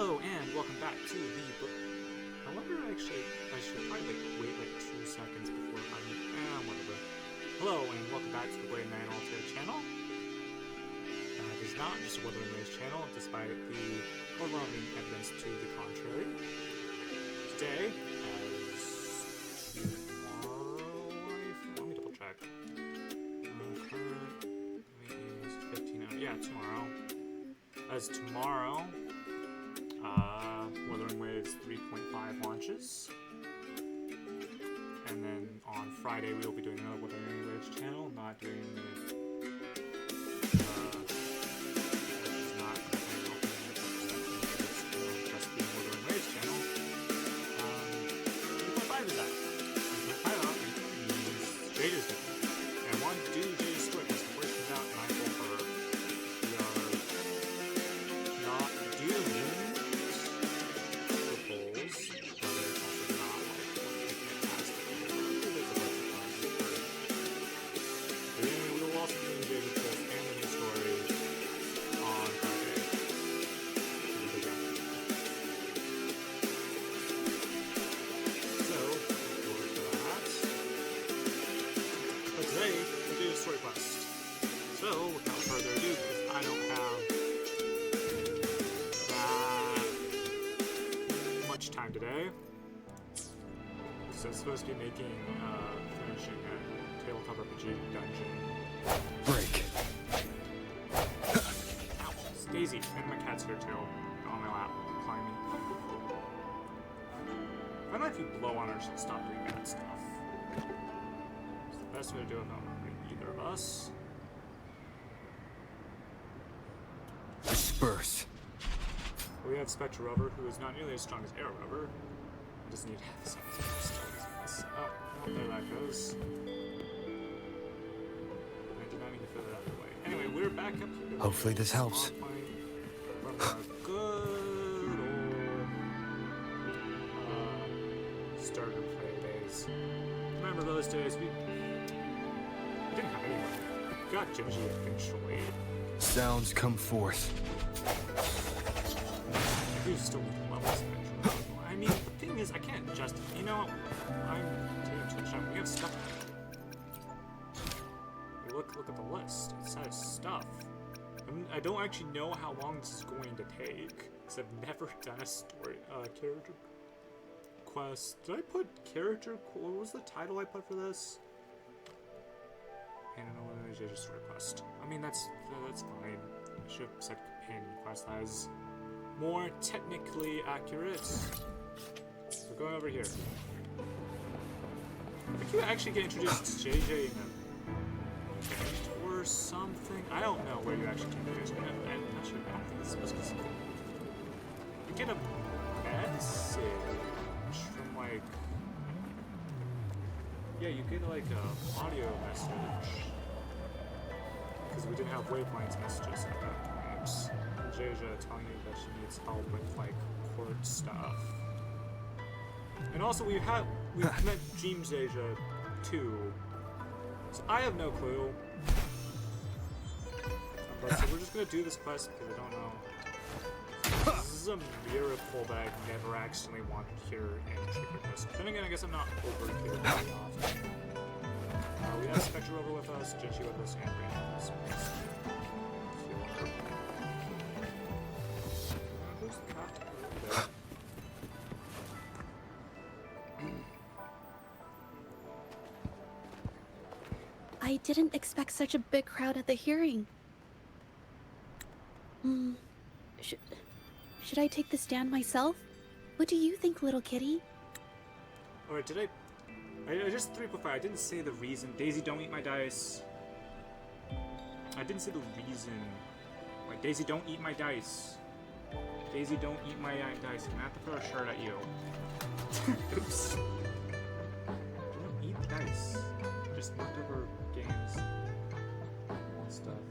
Hello and welcome back to the book. I wonder actually, I should probably wait 2 seconds before whatever. Hello and welcome back to the Blade Man Altair channel. It is not just a Wuthering channel, despite the overwhelming evidence to the contrary. Today, as tomorrow, let me double check. Current is 15 hours. Yeah, tomorrow. As tomorrow, Wuthering Waves 3.5 launches, and then on Friday we will be doing another Wuthering Waves channel, not doing the just the Wuthering Waves channel. 3.5 is that. 3.5 out means Jada's different. And I wanted to do Jada's script because the first comes out and I told her we are not doing story quest. So, without further ado, because I don't have that much time today, so I'm supposed to be finishing a tabletop RPG dungeon. Break. It's Daisy, and my cat's here too, on my lap, climbing. I don't know if you blow on her, she'll stop doing bad stuff. It's the best way to do it, though. Either of us. Disperse. We have Spectre Rover, who is not nearly as strong as Air Rover. We just need to have some strength. Oh, well, there that goes. I did not mean to fill it out the way. Anyway, we're back up here. Hopefully this helps. From our good old starter play days. Remember those days? We didn't have anyone. We got Gingy eventually. Sounds come forth. I do still need levels eventually. I mean, the thing is, I can't just, I'm taking too much time. We have stuff. Look at the list. It says stuff. I don't actually know how long this is going to take, because I've never done a story, character quest. Did I put character, what was the title I put for this? And an just request. I mean, that's fine. I should have said companion quest. That is more technically accurate. We're going over here. I think you actually get introduced to JJ in a or something. I don't know where you actually get introduced. I'm not sure. I don't think this is supposed to be something. You get a message from like. Yeah, you get like a audio message. Because we didn't have wavelength messages at that point. Jaja telling you that she needs help with like court stuff. And also we've met Dream Jaja too. So I have no clue. But so we're just gonna do this quest because I don't know. This is a miracle that I never actually wanted here in Trigger Quest. Then again, I guess I'm not over here very often. We have Spectre Rover with us, Jinchi with us, and Brandon with us. Where's the cat? I didn't expect such a big crowd at the hearing. Should I take the stand myself? What do you think, little kitty? Alright, did I just 3.5. I didn't say the reason. Daisy, don't eat my dice. I didn't say the reason. Like, Daisy, don't eat my dice. Daisy, don't eat my dice. I'm gonna have to throw a shard at you. Oops. Don't eat the dice. Just knocked over games and stuff.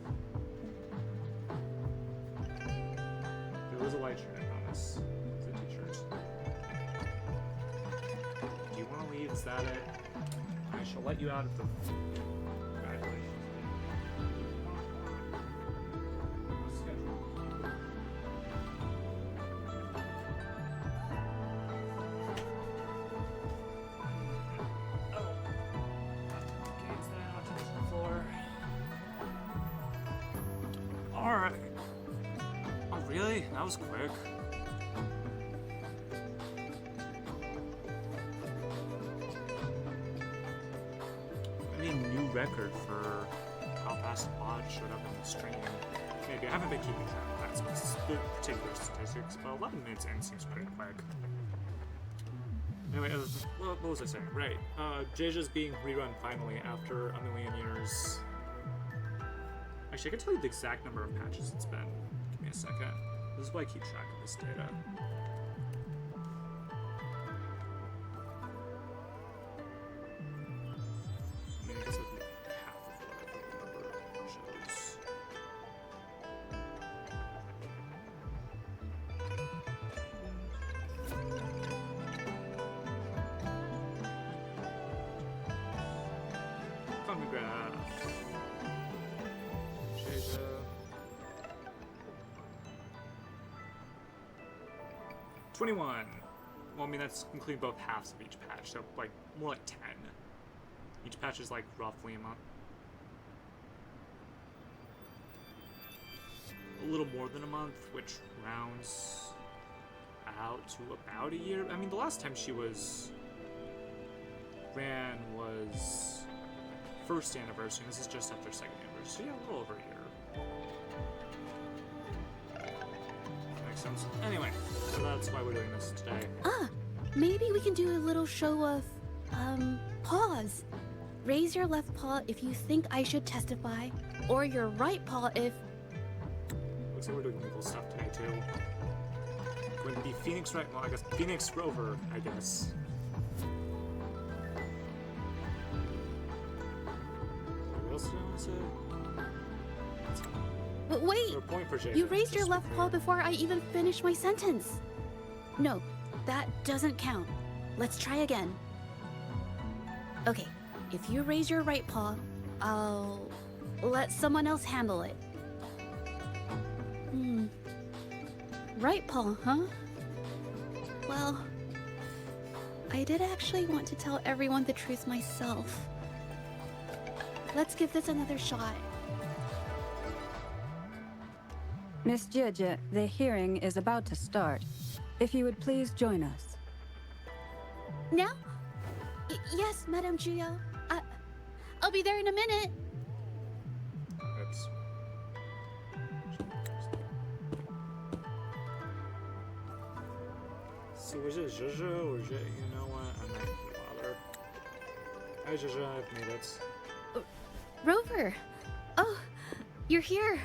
There was a light shirt, I promise. It's a t-shirt. Do you want to leave? Is that it? I shall let you out of the... Congratulations. Really? That was quick. I mean, new record for how fast the bot showed up in the stream. Maybe I haven't been keeping track of that particular statistics, but 11 minutes in seems pretty quick. Anyway, what was I saying? Right. Jaja's being rerun finally after a million years. Actually, I can tell you the exact number of patches it's been. Give me a second. This is why I keep track of this data. I mean, I guess it would be half of what I remember shows. Phonograph. Jaja. 21. Well, I mean, that's including both halves of each patch, so, like, more like 10. Each patch is, like, roughly a month. A little more than a month, which rounds out to about a year. I mean, the last time she ran was first anniversary, and this is just after second anniversary, so yeah, a little over a year. Makes sense. Anyway, so that's why we're doing this today. Maybe we can do a little show of, paws. Raise your left paw if you think I should testify, or your right paw if... Looks like we're doing legal stuff today, too. Going to be Phoenix, right? Well, I guess Phoenix Rover, I guess. What else did I want to say? But wait! For a point for Jada, You raised your just left paw before I even finished my sentence. No, that doesn't count. Let's try again. Okay, if you raise your right paw, I'll let someone else handle it. Right paw, huh? Well, I did actually want to tell everyone the truth myself. Let's give this another shot. Miss Jeje, the hearing is about to start. If you would please join us. Now? Yes, Madame Juya. I'll be there in a minute. Oops. So is it Jojo or you know what? I'm not gonna bother. Hi Jojo, I've made it. Rover! Oh, you're here.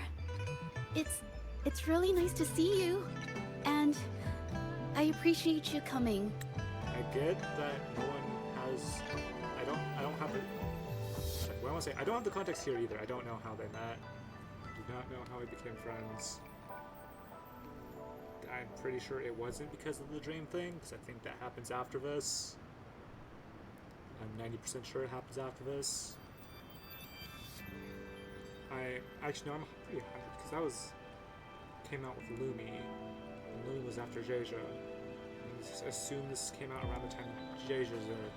It's really nice to see you. And I appreciate you coming. I get that no one has. I don't have the. What I want to say, I don't have the context here either. I don't know how they met. I do not know how we became friends. I'm pretty sure it wasn't because of the dream thing, because I think that happens after this. I'm 90% sure it happens after this. Actually no, I'm pretty 100 because that came out with Lumi, and Lumi was after Jaja. I assume this came out around the time Jaja's in it.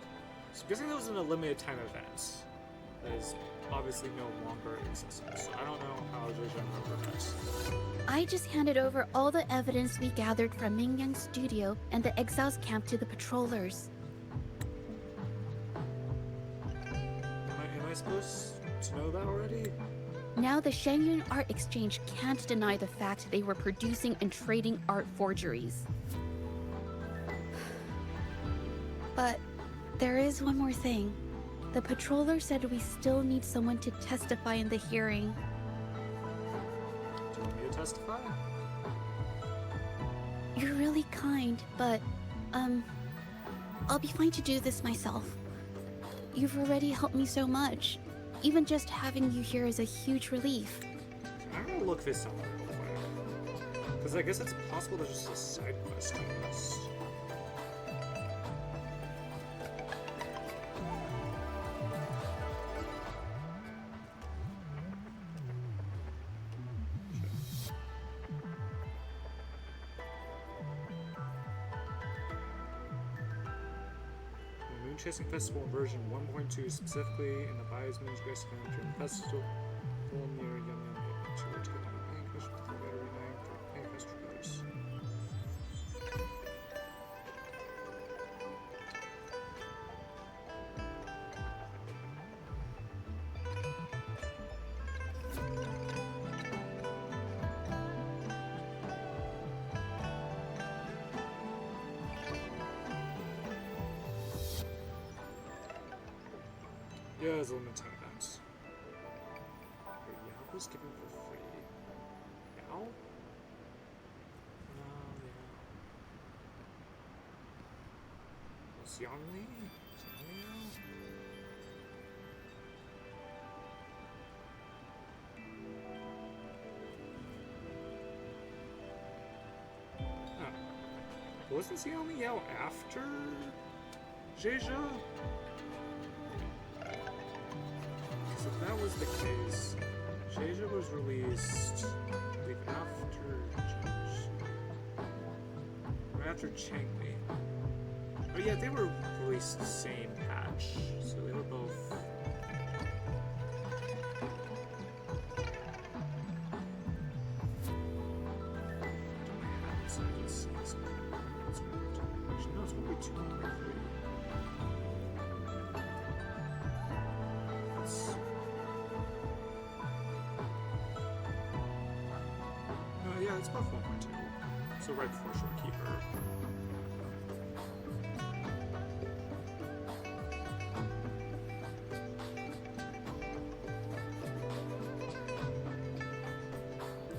So I'm guessing that was in a limited time event that is obviously no longer accessible. So I don't know how Jaja and Rover met. I just handed over all the evidence we gathered from Ming Yang's studio and the exiles camp to the patrollers. Am I supposed to know that already? Now the Shenyun Art Exchange can't deny the fact they were producing and trading art forgeries. But there is one more thing. The patroller said we still need someone to testify in the hearing. Do you want me to testify? You're really kind, but, I'll be fine to do this myself. You've already helped me so much. Even just having you here is a huge relief. I'm gonna look this up real quick. Because I guess it's possible there's just a side quest on this. Chasing Festival version 1.2, specifically in the Bias Moon's Grace event during the festival near Yum Yum to take the paint question for the battery night. Paint question Yeah, it's a limited time event. Yao was given for free. Yao? No, yeah. Was Yangli? Wasn't Xiaomi Yao after Jeja? Because if that was the case, Jeja was released, I believe, after or after Chengli. Oh yeah, they were released the same patch, so they were both. Yeah, it's about 1.2. So right before Shortkeeper.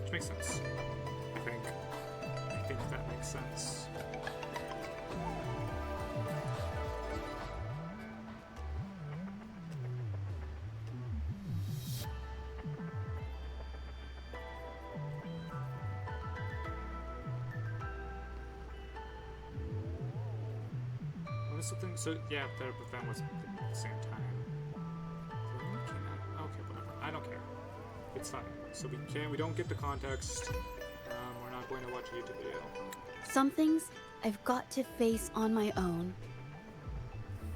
Which makes sense. I think that makes sense. So yeah, their event was at the same time. Okay, whatever. I don't care. It's fine. So we don't get the context. We're not going to watch a YouTube video. Some things I've got to face on my own.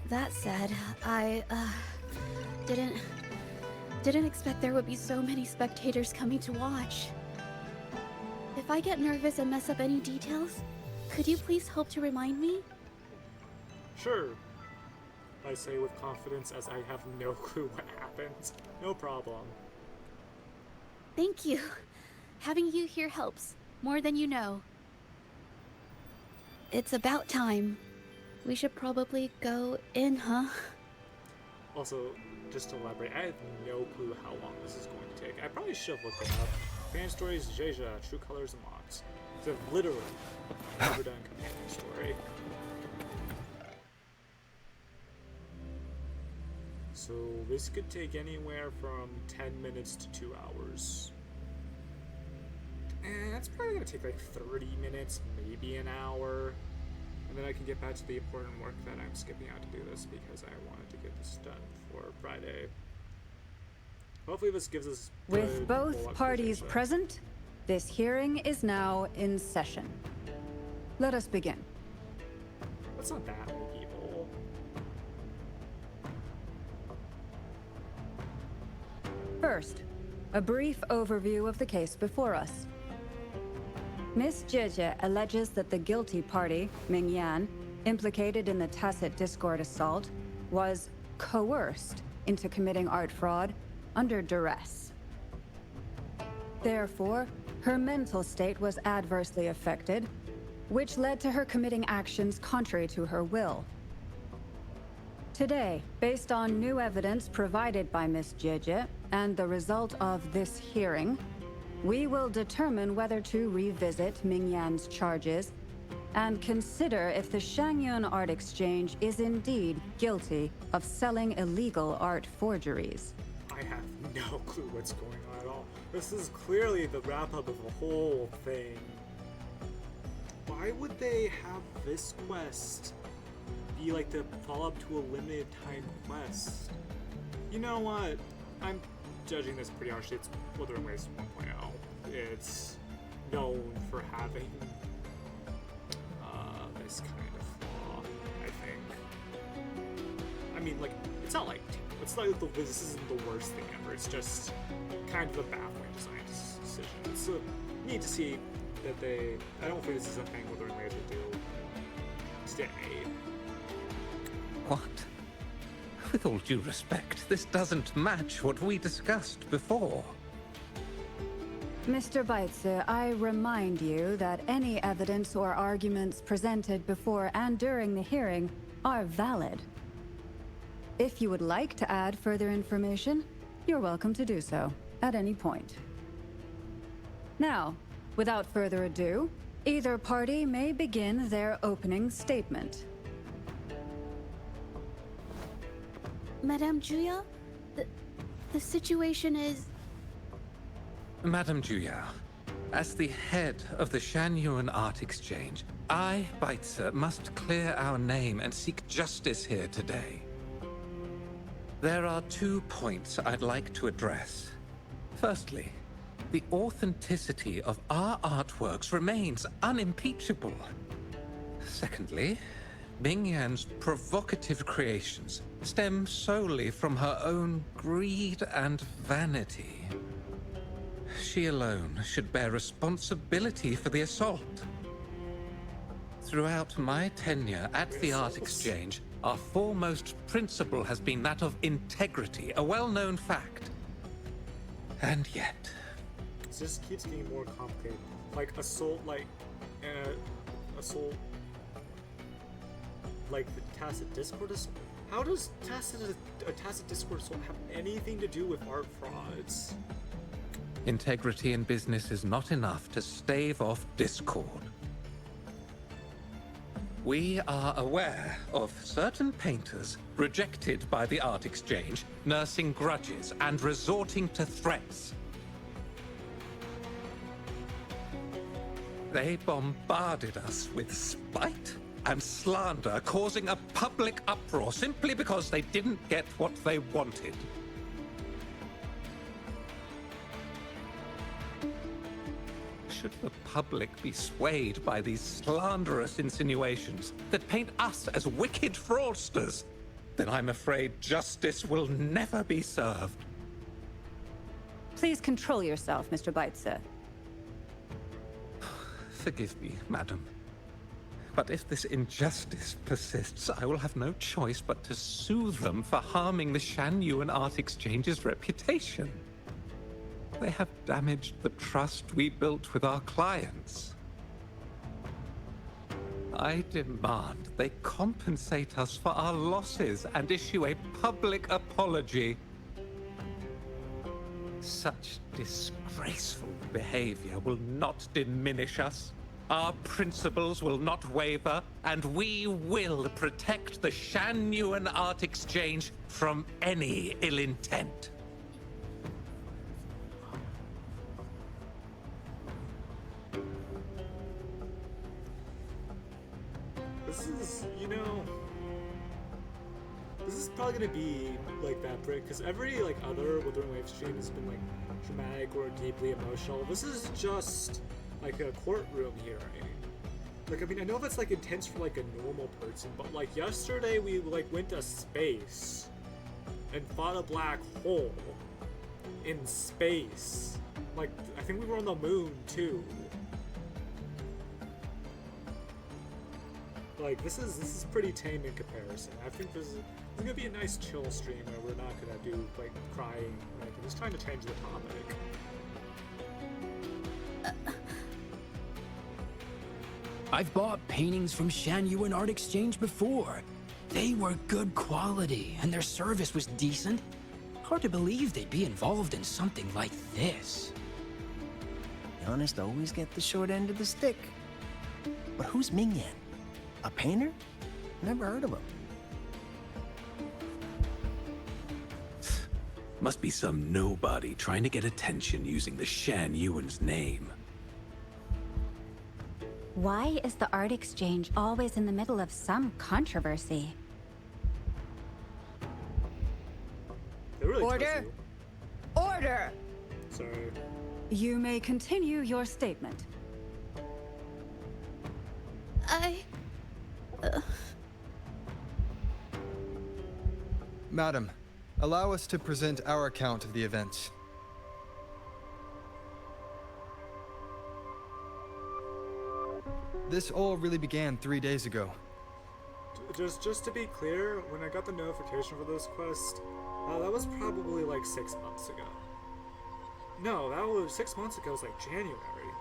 That said, I didn't expect there would be so many spectators coming to watch. If I get nervous and mess up any details, could you please help to remind me? Sure. I say with confidence as I have no clue what happened. No problem. Thank you. Having you here helps, more than you know. It's about time. We should probably go in, huh? Also, just to elaborate, I have no clue how long this is going to take. I probably should have looked it up. Fan stories, Jeja, True Colors, and Mods. So I've literally never done a companion story. So this could take anywhere from 10 minutes to 2 hours. And that's probably gonna take like 30 minutes, maybe an hour. And then I can get back to the important work that I'm skipping out to do this because I wanted to get this done for Friday. Hopefully this gives us With both parties present, this hearing is now in session. Let us begin. That's not that many people. First, a brief overview of the case before us. Miss Jeje alleges that the guilty party, Ming Yan, implicated in the tacit discord assault, was coerced into committing art fraud under duress. Therefore, her mental state was adversely affected, which led to her committing actions contrary to her will. Today, based on new evidence provided by Miss Jeje and the result of this hearing, we will determine whether to revisit Ming Yan's charges and consider if the Shangyun Art Exchange is indeed guilty of selling illegal art forgeries. I have no clue what's going on at all. This is clearly the wrap-up of the whole thing. Why would they have this quest be like the follow-up to a limited time quest? You know what? I'm judging this pretty harshly. It's Wuthering 1.0. It's known for having this kind of flaw, I think. I mean, like, it's not like this isn't the worst thing ever. It's just kind of a baffling design decision. It's neat to see that they. I don't think this is a thing Wuthering Ways would do today. What? With all due respect, this doesn't match what we discussed before. Mr. Baitze, I remind you that any evidence or arguments presented before and during the hearing are valid. If you would like to add further information, you're welcome to do so at any point. Now, without further ado, either party may begin their opening statement. Madame Julia, the situation is... Madame Juya, as the head of the Shanyuan Art Exchange, I, Baitse, must clear our name and seek justice here today. There are 2 points I'd like to address. Firstly, the authenticity of our artworks remains unimpeachable. Secondly, Mingyan's provocative creations stem solely from her own greed and vanity. She alone should bear responsibility for the assault. Throughout my tenure at the Art Exchange, our foremost principle has been that of integrity, a well-known fact. And yet... It just keeps getting more complicated. Like, assault, assault... Like, the Tacit Discord assault? How does a Tacit Discord assault have anything to do with art frauds? Integrity in business is not enough to stave off discord. We are aware of certain painters rejected by the Art Exchange, nursing grudges and resorting to threats. They bombarded us with spite and slander, causing a public uproar simply because they didn't get what they wanted. Should the public be swayed by these slanderous insinuations that paint us as wicked fraudsters, then I'm afraid justice will never be served. Please control yourself, Mr. Baitse. Forgive me, madam. But if this injustice persists, I will have no choice but to sue them for harming the Shanyuan Art Exchange's reputation. They have damaged the trust we built with our clients. I demand they compensate us for our losses and issue a public apology. Such disgraceful behavior will not diminish us. Our principles will not waver, and we will protect the Shanyuan Art Exchange from any ill intent. This is, this is probably gonna be like that break, because every other Wuthering exchange has been dramatic or deeply emotional. This is just like a courtroom hearing. I know that's intense for a normal person, but yesterday we went to space and fought a black hole in space. I think we were on the moon too. This is pretty tame in comparison. I think this is gonna be a nice chill stream where we're not gonna do crying. I'm just trying to change the topic. I've bought paintings from Shanyuan Art Exchange before. They were good quality, and their service was decent. Hard to believe they'd be involved in something like this. The honest always get the short end of the stick. But who's Mingyan? A painter? Never heard of him. Must be some nobody trying to get attention using the Shanyuan's name. Why is the Art Exchange always in the middle of some controversy? They really Order! trust you. Order! Sorry. You may continue your statement. Madam, allow us to present our account of the events. This all really began 3 days ago. Just to be clear, when I got the notification for this quest, that was probably 6 months ago. No, that was 6 months ago. It was January.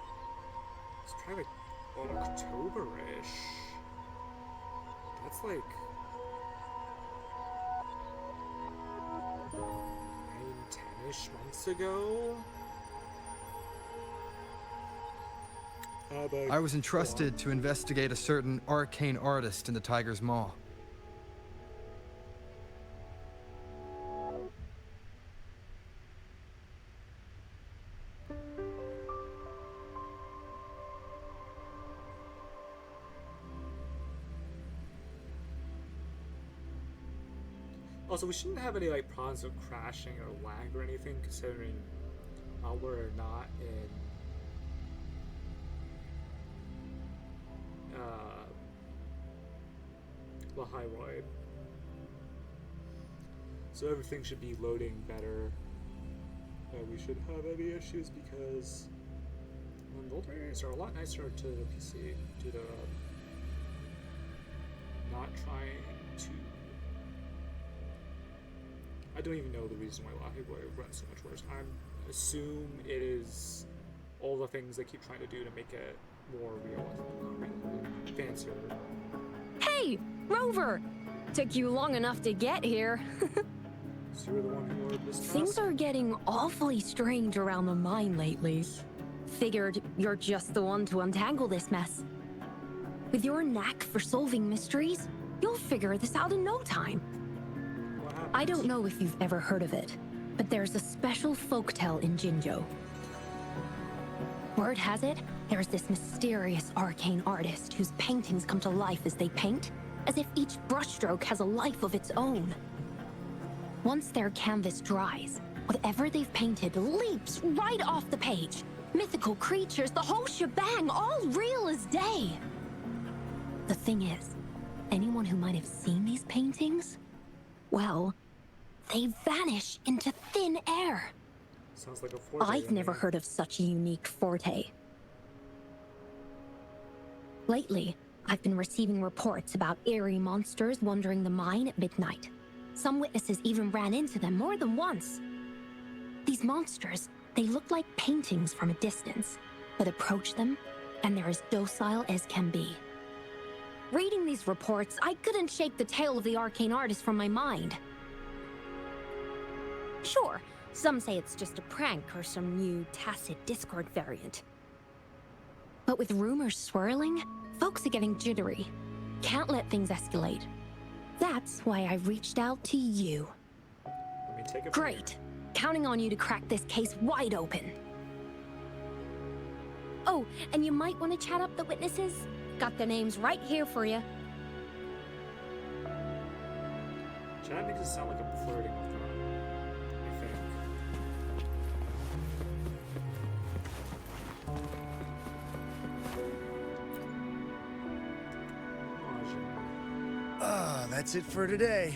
It's probably October-ish. That's ish months ago. I was entrusted to investigate a certain arcane artist in the Tiger's Maw. Also, we shouldn't have any like problems with crashing or lag or anything, considering we're not in the highway, so everything should be loading better. We shouldn't have any issues because the older areas are a lot nicer to the PC due to not trying to. I don't even know the reason why highway runs so much worse. I assume it is all the things they keep trying to do to make it more real, not real, fancier. Hey, Rover! Took you long enough to get here. So you're the one who ordered this Things are getting awfully strange around the mine lately. Figured you're just the one to untangle this mess. With your knack for solving mysteries, you'll figure this out in no time. I don't know if you've ever heard of it, but there's a special folktale in Jinzhou. Word has it, there's this mysterious arcane artist whose paintings come to life as they paint, as if each brushstroke has a life of its own. Once their canvas dries, whatever they've painted leaps right off the page. Mythical creatures, the whole shebang, all real as day. The thing is, anyone who might have seen these paintings, well, they vanish into thin air. Sounds like a forte. I've never heard of such a unique forte. Lately, I've been receiving reports about eerie monsters wandering the mine at midnight. Some witnesses even ran into them more than once. These monsters, they look like paintings from a distance, but approach them, and they're as docile as can be. Reading these reports, I couldn't shake the tale of the arcane artist from my mind. Sure, some say it's just a prank or some new tacit Discord variant. But with rumors swirling, folks are getting jittery. Can't let things escalate. That's why I reached out to you. Let me take it from Great. here. Counting on you to crack this case wide open. Oh, and you might want to chat up the witnesses. Got their names right here for you. Chad makes it sound like I'm flirting with them, I think. That's it for today.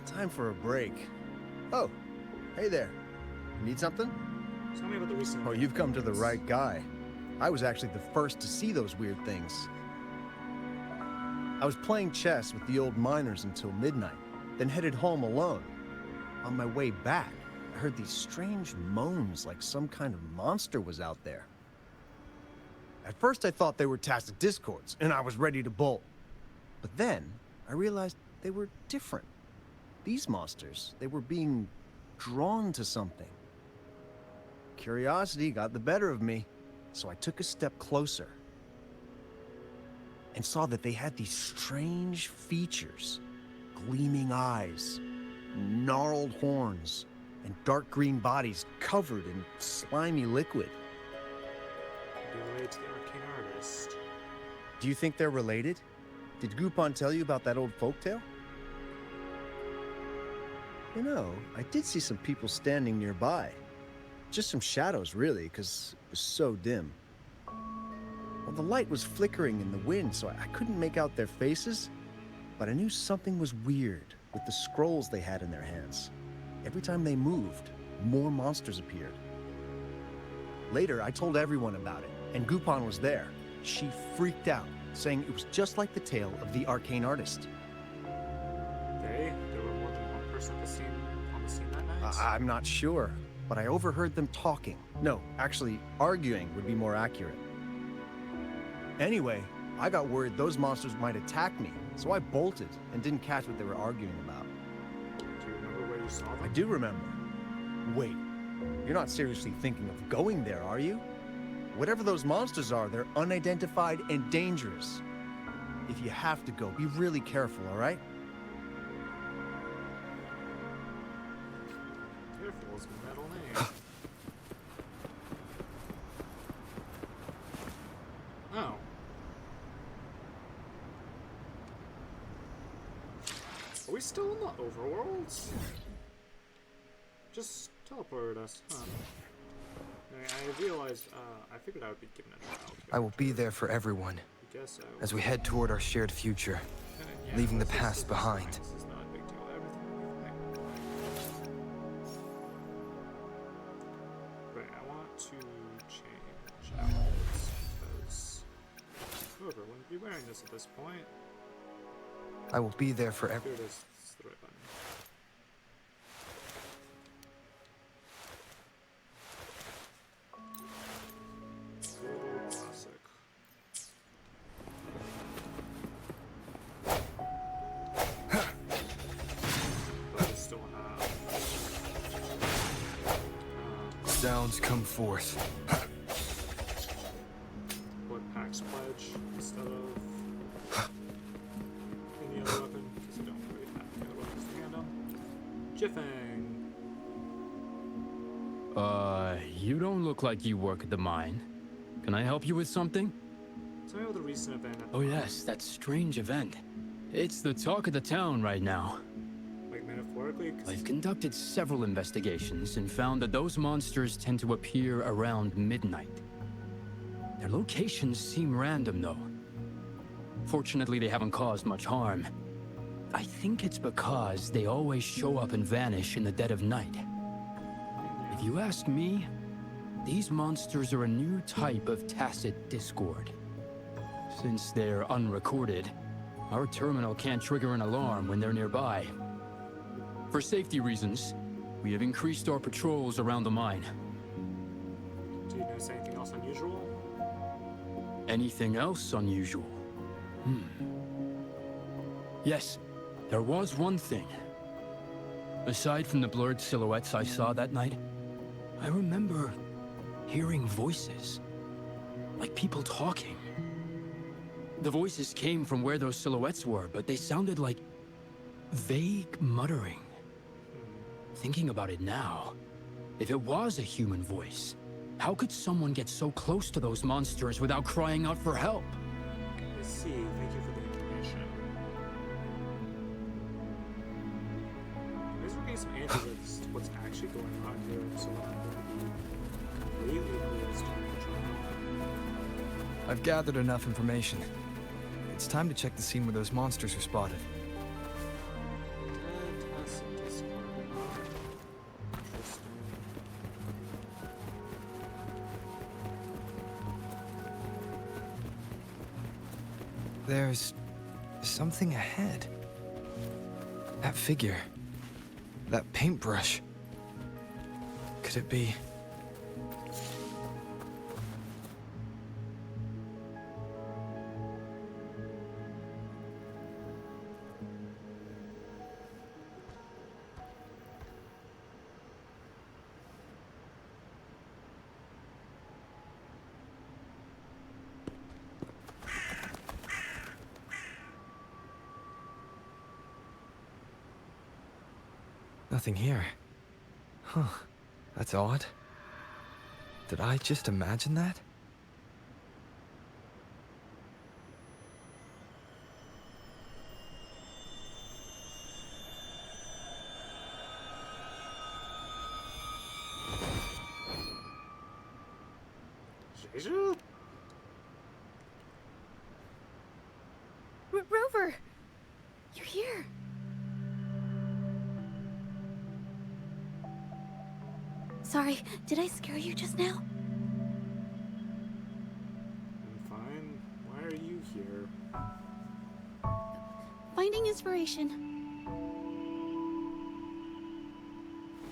Time for a break. Oh, hey there. Need something? Tell me about the recent. Oh, you've come to the right guy. I was actually the first to see those weird things. I was playing chess with the old miners until midnight, then headed home alone. On my way back, I heard these strange moans like some kind of monster was out there. At first I thought they were tacit discords, and I was ready to bolt. But then, I realized they were different. These monsters, they were being drawn to something. Curiosity got the better of me, so I took a step closer and saw that they had these strange features. Gleaming eyes, gnarled horns, and dark green bodies covered in slimy liquid. Could be related to the arcane artist. Do you think they're related? Did Gupon tell you about that old folktale? You know, I did see some people standing nearby. Just some shadows, really, because it was so dim. Well, the light was flickering in the wind, so I couldn't make out their faces, but I knew something was weird with the scrolls they had in their hands. Every time they moved, more monsters appeared. Later, I told everyone about it, and Gupon was there. She freaked out, saying it was just like the tale of the arcane artist. There were more than one person on the scene that night? I'm not sure, but I overheard them talking. No, actually, arguing would be more accurate. Anyway, I got worried those monsters might attack me, so I bolted and didn't catch what they were arguing about. Do you remember where you saw them? I do remember. Wait, You're not seriously thinking of going there, are you? Whatever those monsters are, they're unidentified and dangerous. If you have to go, be really careful, all right? Careful is a metal name. Oh. Are we still in the overworlds? Just teleported us, huh? I realized, I figured I would be given a trial. I will be there for everyone I guess so. as we head toward our shared future, Yeah, leaving the this is- past this is behind. fine. This is not a big deal. Everything will be fine. Right, I want to change outfits because whoever wouldn't be wearing this at this point. I will be there for Here everyone. it is. It's the right button. Total classic. But I still have Sounds come forth. Blood Pack's Pledge instead of any other weapon, because I don't really have any other weapons to hand them. Jiffing! You don't look like you work at the mine. Can I help you with something? Tell me about the recent event at the Oh yes, that strange event. It's the talk of the town right now. like metaphorically, 'cause I've conducted several investigations and found that those monsters tend to appear around midnight. Their locations seem random though. Fortunately, they haven't caused much harm. I think it's because they always show up and vanish in the dead of night. If you ask me, these monsters are a new type of tacit discord. Since they're unrecorded, our terminal can't trigger an alarm when they're nearby. For safety reasons, we have increased our patrols around the mine. do you notice anything else unusual? Anything else unusual? Yes, there was one thing. Aside from the blurred silhouettes I saw that night, I remember hearing voices. Like people talking. The voices came from where those silhouettes were, but they sounded like vague muttering. Thinking about it now, if it was a human voice, how could someone get so close to those monsters without crying out for help? I see. Thank you for the information. At least we're getting some answers as to what's actually going on here, so I'm not going to be completely clueless during the trial. I've gathered enough information. It's time to check the scene where those monsters were spotted. Fantastic Discord. Interesting. There's something ahead. That figure. That paintbrush. Could it be? Nothing here. Huh. That's odd. Did I just imagine that? Jeju? Rover! You're here! Sorry, did I scare you just now? I'm fine. Why are you here? Finding inspiration.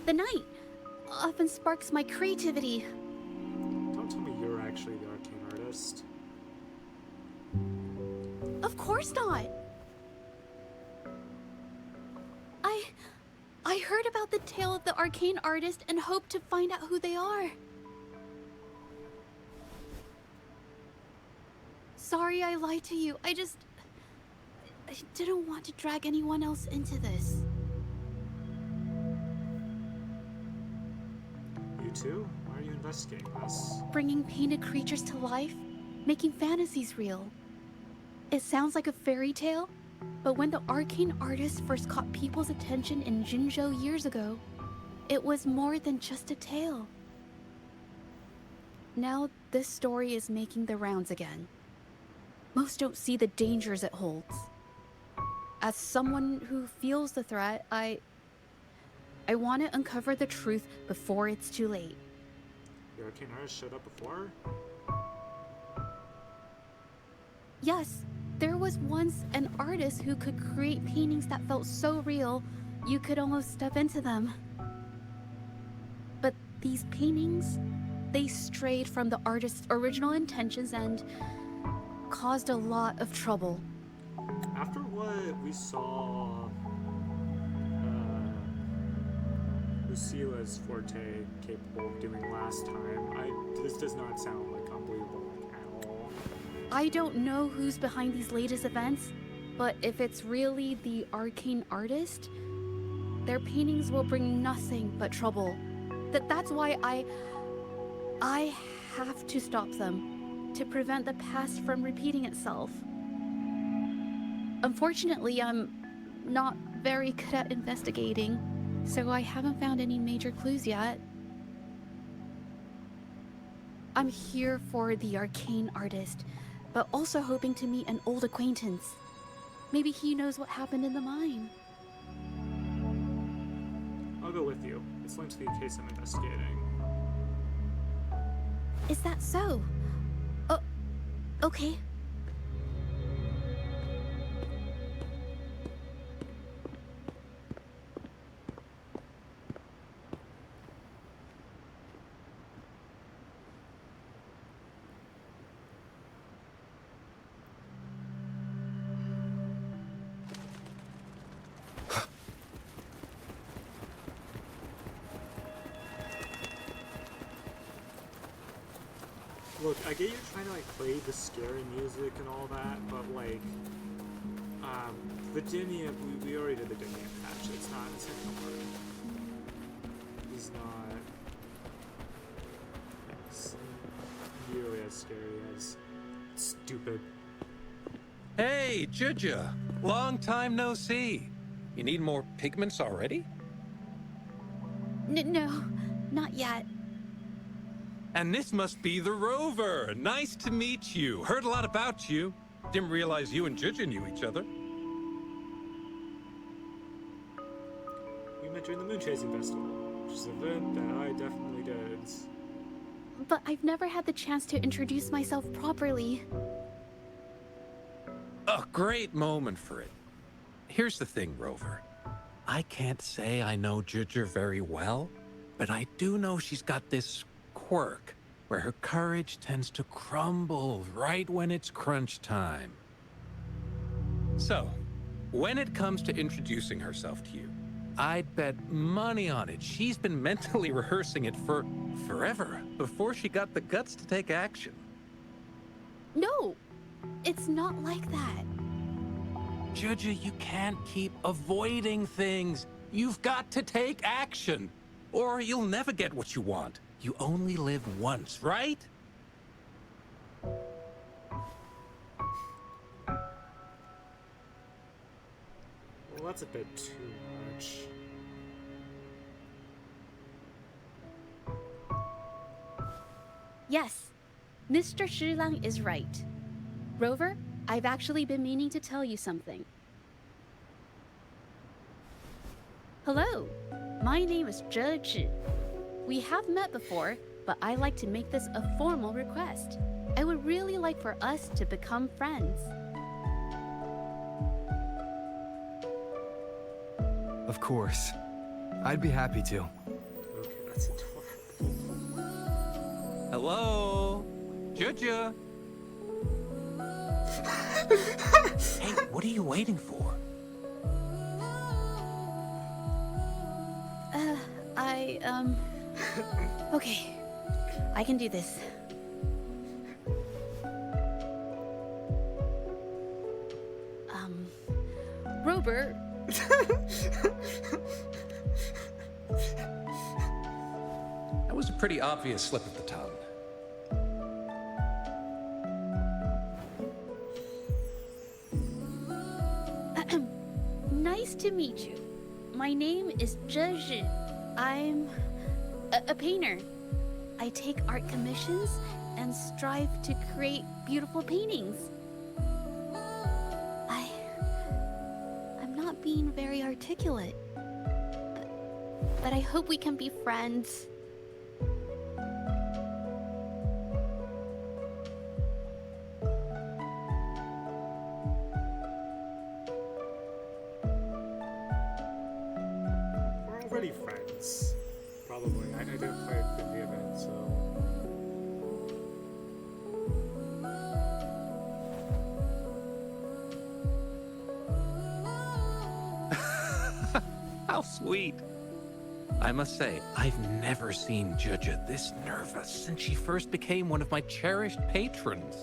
The night often sparks my creativity. Don't tell me you're actually the arcane artist. Of course not. I heard about the tale of the arcane artist and hope to find out who they are. Sorry I lied to you. I didn't want to drag anyone else into this. You too? Why are you investigating this? Bringing painted creatures to life, making fantasies real. It sounds like a fairy tale, but when the arcane artist first caught people's attention in Jinzhou years ago, it was more than just a tale. Now this story is making the rounds again. Most don't see the dangers it holds. As someone who feels the threat, I want to uncover the truth before it's too late. The arcane artist showed up before? Yes, there was once an artist who could create paintings that felt so real, you could almost step into them. But these paintings, they strayed from the artist's original intentions and caused a lot of trouble. After what we saw Lucila's forte capable of doing last time, this does not sound like unbelievable at all. I don't know who's behind these latest events, but if it's really the arcane artist, their paintings will bring nothing but trouble. That's why I have to stop them, to prevent the past from repeating itself. Unfortunately, I'm not very good at investigating, so I haven't found any major clues yet. I'm here for the arcane artist, but also hoping to meet an old acquaintance. Maybe he knows what happened in the mine. I'll go with you. It's linked to the case I'm investigating. Is that so? Okay. Look, I get you trying to like play the scary music and all that, but like, the Dinian, we already did the Dinian patch. It's not gonna work. He's not nearly as scary as stupid. Hey, Juja! Long time no see. You need more pigments already? No, not yet. And this must be the Rover. Nice to meet you. Heard a lot about you. Didn't realize you and Juja knew each other. We met during the Moon Chasing Festival, which is an event that I definitely did. But I've never had the chance to introduce myself properly. A great moment for it. Here's the thing, Rover. I can't say I know Juja very well, but I do know she's got this quirk where her courage tends to crumble right when it's crunch time. So, when it comes to introducing herself to you, I'd bet money on it she's been mentally rehearsing it for forever before she got the guts to take action. No, it's not like that. Juja, you can't keep avoiding things. You've got to take action, or you'll never get what you want. You only live once, right? Well, that's a bit too much. Yes, Mr. Shilang is right. Rover, I've actually been meaning to tell you something. Hello, my name is Zhe Zhi. We have met before, but I like to make this a formal request. I would really like for us to become friends. Of course. I'd be happy to. Okay, that's adorable. Hello? Juja? Hey, what are you waiting for? I, okay. I can do this. Rover. That was a pretty obvious slip of the tongue. Nice to meet you. My name is Zhe. I'm a painter. I take art commissions and strive to create beautiful paintings. I'm not being very articulate, but I hope we can be friends. We're already friends. Probably. I didn't play for the event, so. How sweet. I must say, I've never seen Judge this nervous since she first became one of my cherished patrons.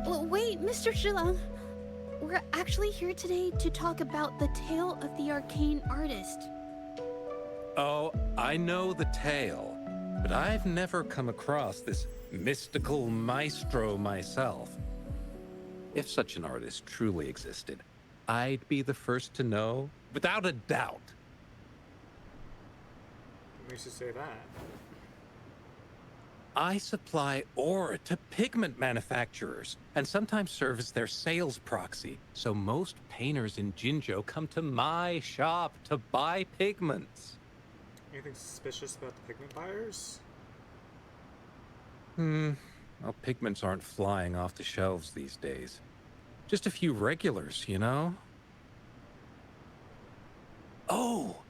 Wait, Mr. Shilang. We're actually here today to talk about the tale of the arcane artist. Oh, I know the tale, but I've never come across this mystical maestro myself. If such an artist truly existed, I'd be the first to know, without a doubt. What makes you say that? I supply ore to pigment manufacturers and sometimes serve as their sales proxy, so most painters in Jinzhou come to my shop to buy pigments. Anything suspicious about the pigment buyers? Well, pigments aren't flying off the shelves these days. Just a few regulars, you know? Oh,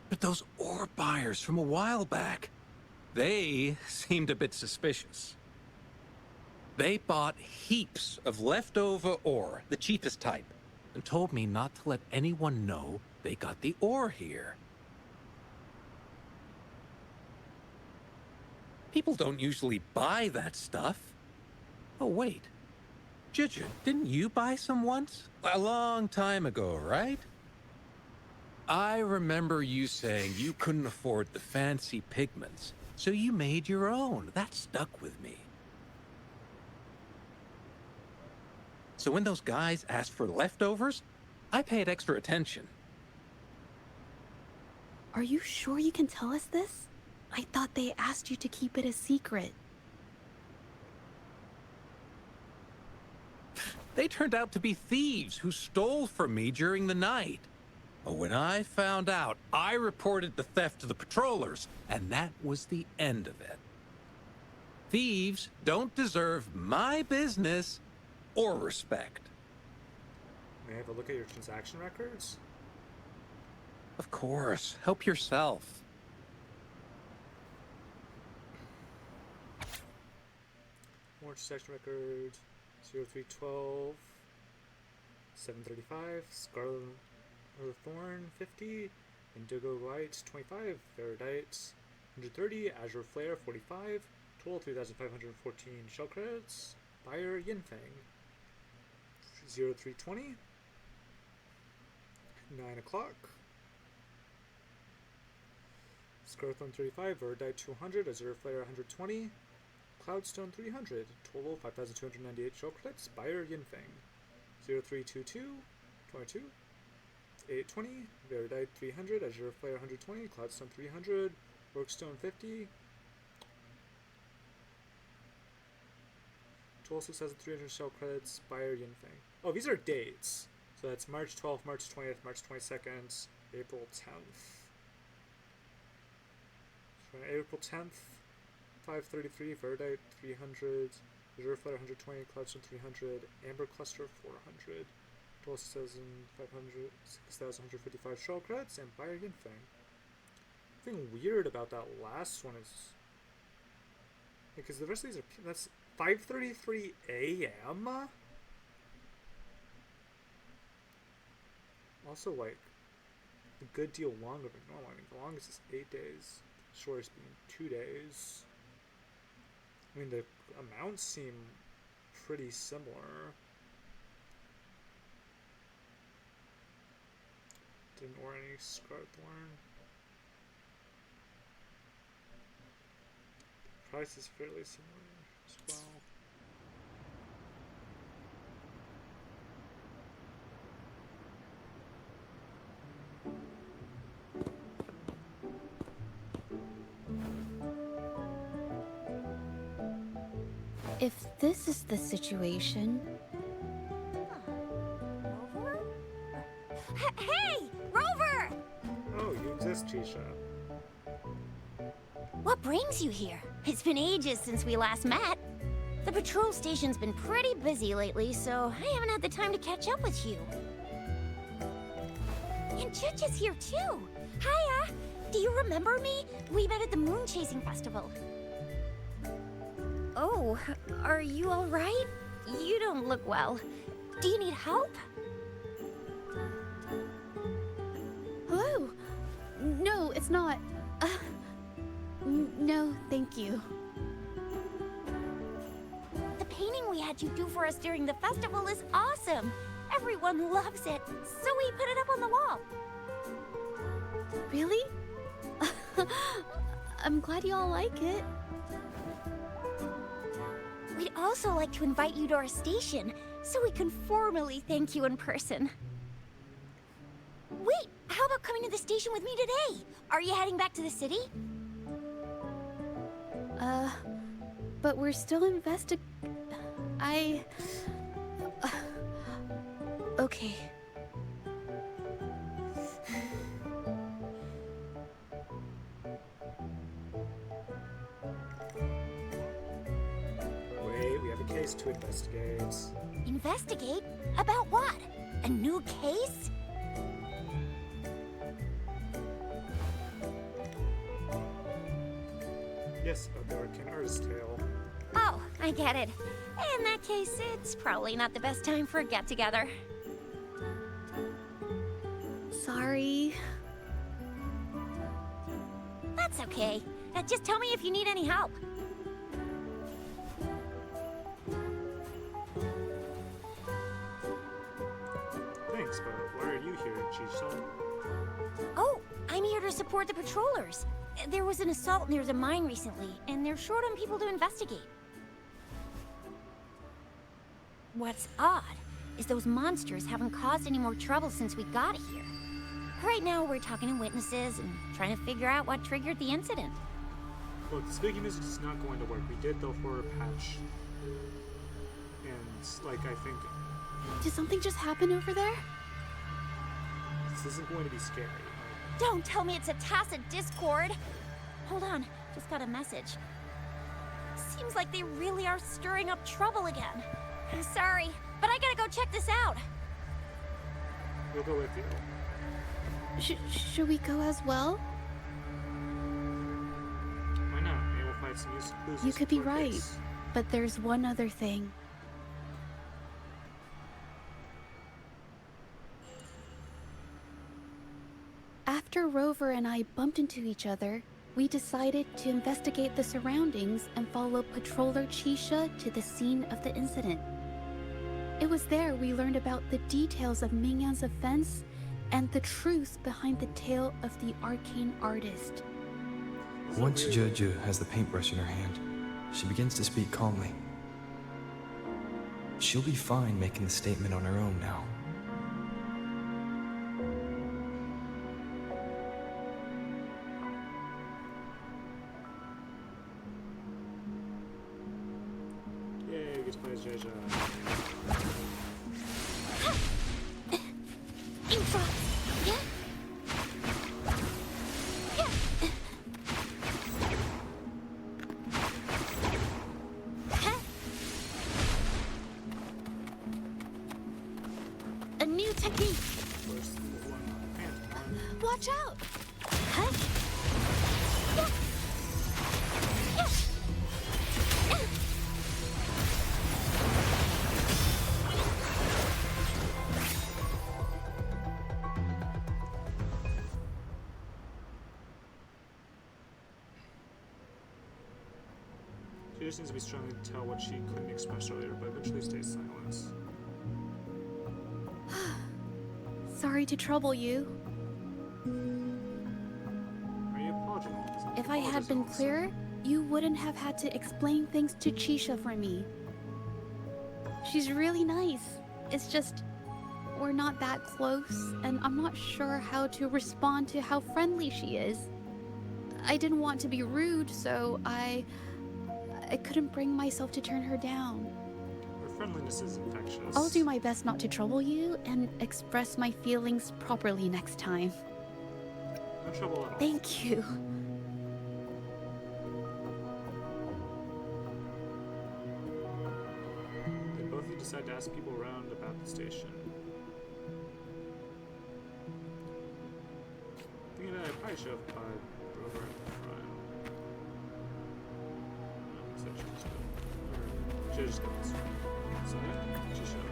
but those ore buyers from a while back, they seemed a bit suspicious. They bought heaps of leftover ore, the cheapest type, and told me not to let anyone know they got the ore here. People don't usually buy that stuff. Oh, wait. Judge, didn't you buy some once? A long time ago, right? I remember you saying you couldn't afford the fancy pigments, so you made your own. That stuck with me. So when those guys asked for leftovers, I paid extra attention. Are you sure you can tell us this? I thought they asked you to keep it a secret. They turned out to be thieves who stole from me during the night. But when I found out, I reported the theft to the patrollers, and that was the end of it. Thieves don't deserve my business or respect. May I have a look at your transaction records? Of course, help yourself. More transaction record 0312 735 Scarlet Thorn 50 Indigo Light 25 Veridite 130 Azure Flare 45 total 3,514 shell credits. Buyer Yinfeng 0320 9 o'clock Scarlet Thorn 35 Veridite 200 Azure Flare 120 Cloudstone 300, total 5,298 shell credits. Buyer Yinfeng 0322 22 820 Veridite 300 Azure Flare 120 Cloudstone 300 Workstone 50 total 6,300 shell credits. Buyer Yinfeng. Oh, these are dates. So that's March 12th, March 20th, March 22nd, April 10th. So April 10th. 533, Veridite 300, Azure Flare 120, Cloudstone 300, Amber Cluster 400, total 6,155 shell credits, and Buyer Yinfeng. The thing weird about that last one is because the rest of these are that's 5:33 a.m. Also, like, a good deal longer than normal. I mean, the longest is 8 days, the shortest being 2 days. I mean, the amounts seem pretty similar. Didn't wear any Scarthorn. The price is fairly similar as well. If this is the situation... Rover? Hey! Rover! Oh, you exist, Chisha. What brings you here? It's been ages since we last met. The patrol station's been pretty busy lately, so I haven't had the time to catch up with you. And Chich is here too. Hiya! Do you remember me? We met at the moon chasing festival. Oh, are you all right? You don't look well. Do you need help? Hello? No, it's not. No, thank you. The painting we had you do for us during the festival is awesome. Everyone loves it, so we put it up on the wall. Really? I'm glad you all like it. We'd also like to invite you to our station, so we can formally thank you in person. Wait, how about coming to the station with me today? Are you heading back to the city? But we're still okay. Wait, we have a case to investigate. Investigate? About what? A new case? Yes, about the arcane artist tale. Oh, I get it. In that case, it's probably not the best time for a get-together. Sorry. That's okay. Just tell me if you need any help. Thanks, but why are you here, Chisha? Oh, I'm here to support the patrollers. There was an assault near the mine recently, and they're short on people to investigate. What's odd is those monsters haven't caused any more trouble since we got here. Right now, we're talking to witnesses and trying to figure out what triggered the incident. Look, the spooky music is not going to work. We did the horror patch. And, like, I think Did something just happen over there? this isn't going to be scary. Don't tell me it's a tacit discord. Hold on, just got a message. Seems like they really are stirring up trouble again. I'm sorry, but I gotta go check this out. We'll go with you. Should we go as well? Why not? Maybe we'll find some useful clues. You to could be support right, this. but there's one other thing. After Rover and I bumped into each other, we decided to investigate the surroundings and follow Patroller Chisha to the scene of the incident. It was there we learned about the details of Mingyan's offense and the truth behind the tale of the arcane artist. Once Juju has the paintbrush in her hand, she begins to speak calmly. She'll be fine making the statement on her own now. Yay, we get to play as Jaja. Infra! Yeah? Yeah. Huh? A new technique. First, the one on the phantom one. Watch out! Huh? Yeah. Yeah. She just seems to be struggling to tell what she couldn't express earlier, but eventually stays silent. Sorry to trouble you. Are you apologizing? If I had been clearer, you wouldn't have had to explain things to Chisha for me. She's really nice. It's just, we're not that close, and I'm not sure how to respond to how friendly she is. I didn't want to be rude, so I couldn't bring myself to turn her down. Her friendliness is infectious. I'll do my best not to trouble you and express my feelings properly next time. No trouble at all. Thank you. They both decide to ask people around about the station. Thinking that I probably should have by Rover in front. No, so she just go this way. So yeah, she should.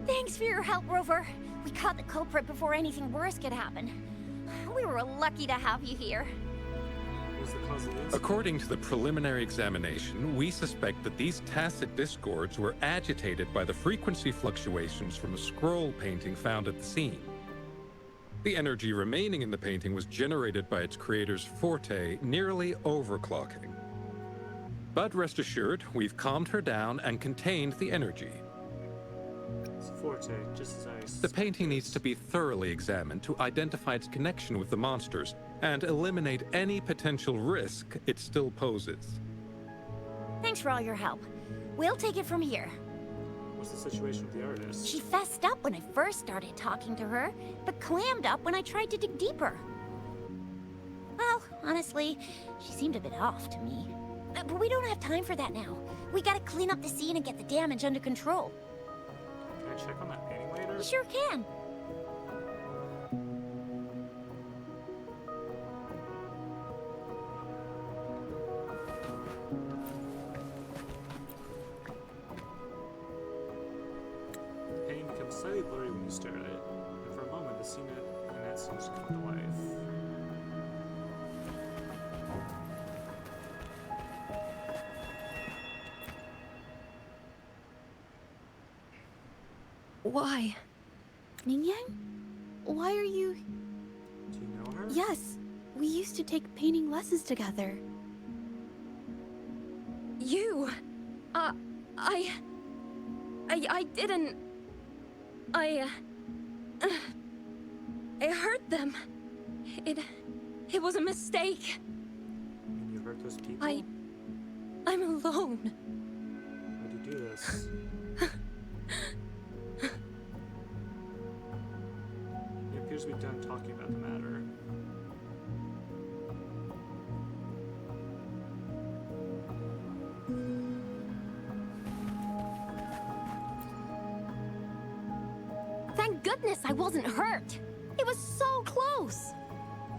Thanks for your help, Rover. We caught the culprit before anything worse could happen. We were lucky to have you here. What was the cause of this? According to the preliminary examination, we suspect that these tacit discords were agitated by the frequency fluctuations from a scroll painting found at the scene. The energy remaining in the painting was generated by its creator's forte, nearly overclocking. But rest assured, we've calmed her down and contained the energy. It's forte, just as I The painting needs to be thoroughly examined to identify its connection with the monsters and eliminate any potential risk it still poses. Thanks for all your help. We'll take it from here. What's the situation with the artist? She fessed up when I first started talking to her, but clammed up when I tried to dig deeper. Well, honestly, she seemed a bit off to me. But we don't have time for that now. We gotta clean up the scene and get the damage under control. Can I check on that painting later? You sure can. The painting becomes slightly blurry when you stare at it, and for a moment the scene in that seems to come to life. Why? Mingyang? Why are you... Do you know her? Yes, we used to take painting lessons together. You... I didn't... I hurt them. It was a mistake. And you hurt those people? I'm alone. Why'd you do this? He appears to be done talking about the matter. Thank goodness I wasn't hurt. It was so close.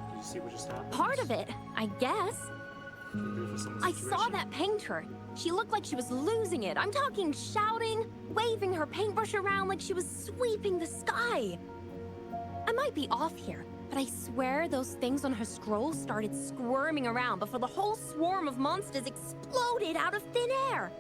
Did you see what just happened? Part of it, I guess. Can you brief us on the I situation? saw that painter. She looked like she was losing it. I'm talking shouting, waving her paintbrush around like she was sweeping the sky. I might be off here, but I swear those things on her scroll started squirming around before the whole swarm of monsters exploded out of thin air.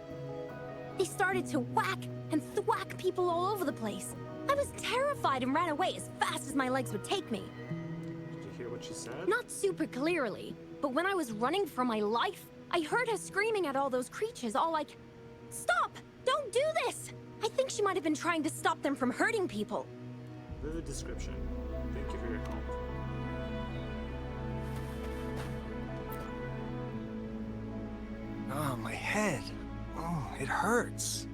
They started to whack and thwack people all over the place. I was terrified and ran away as fast as my legs would take me. Did you hear what she said? Not super clearly, but when I was running for my life, I heard her screaming at all those creatures, all like, "Stop! Don't do this!" I think she might have been trying to stop them from hurting people. Vivid description. Thank you for your help. Oh, my head. Oh, it hurts.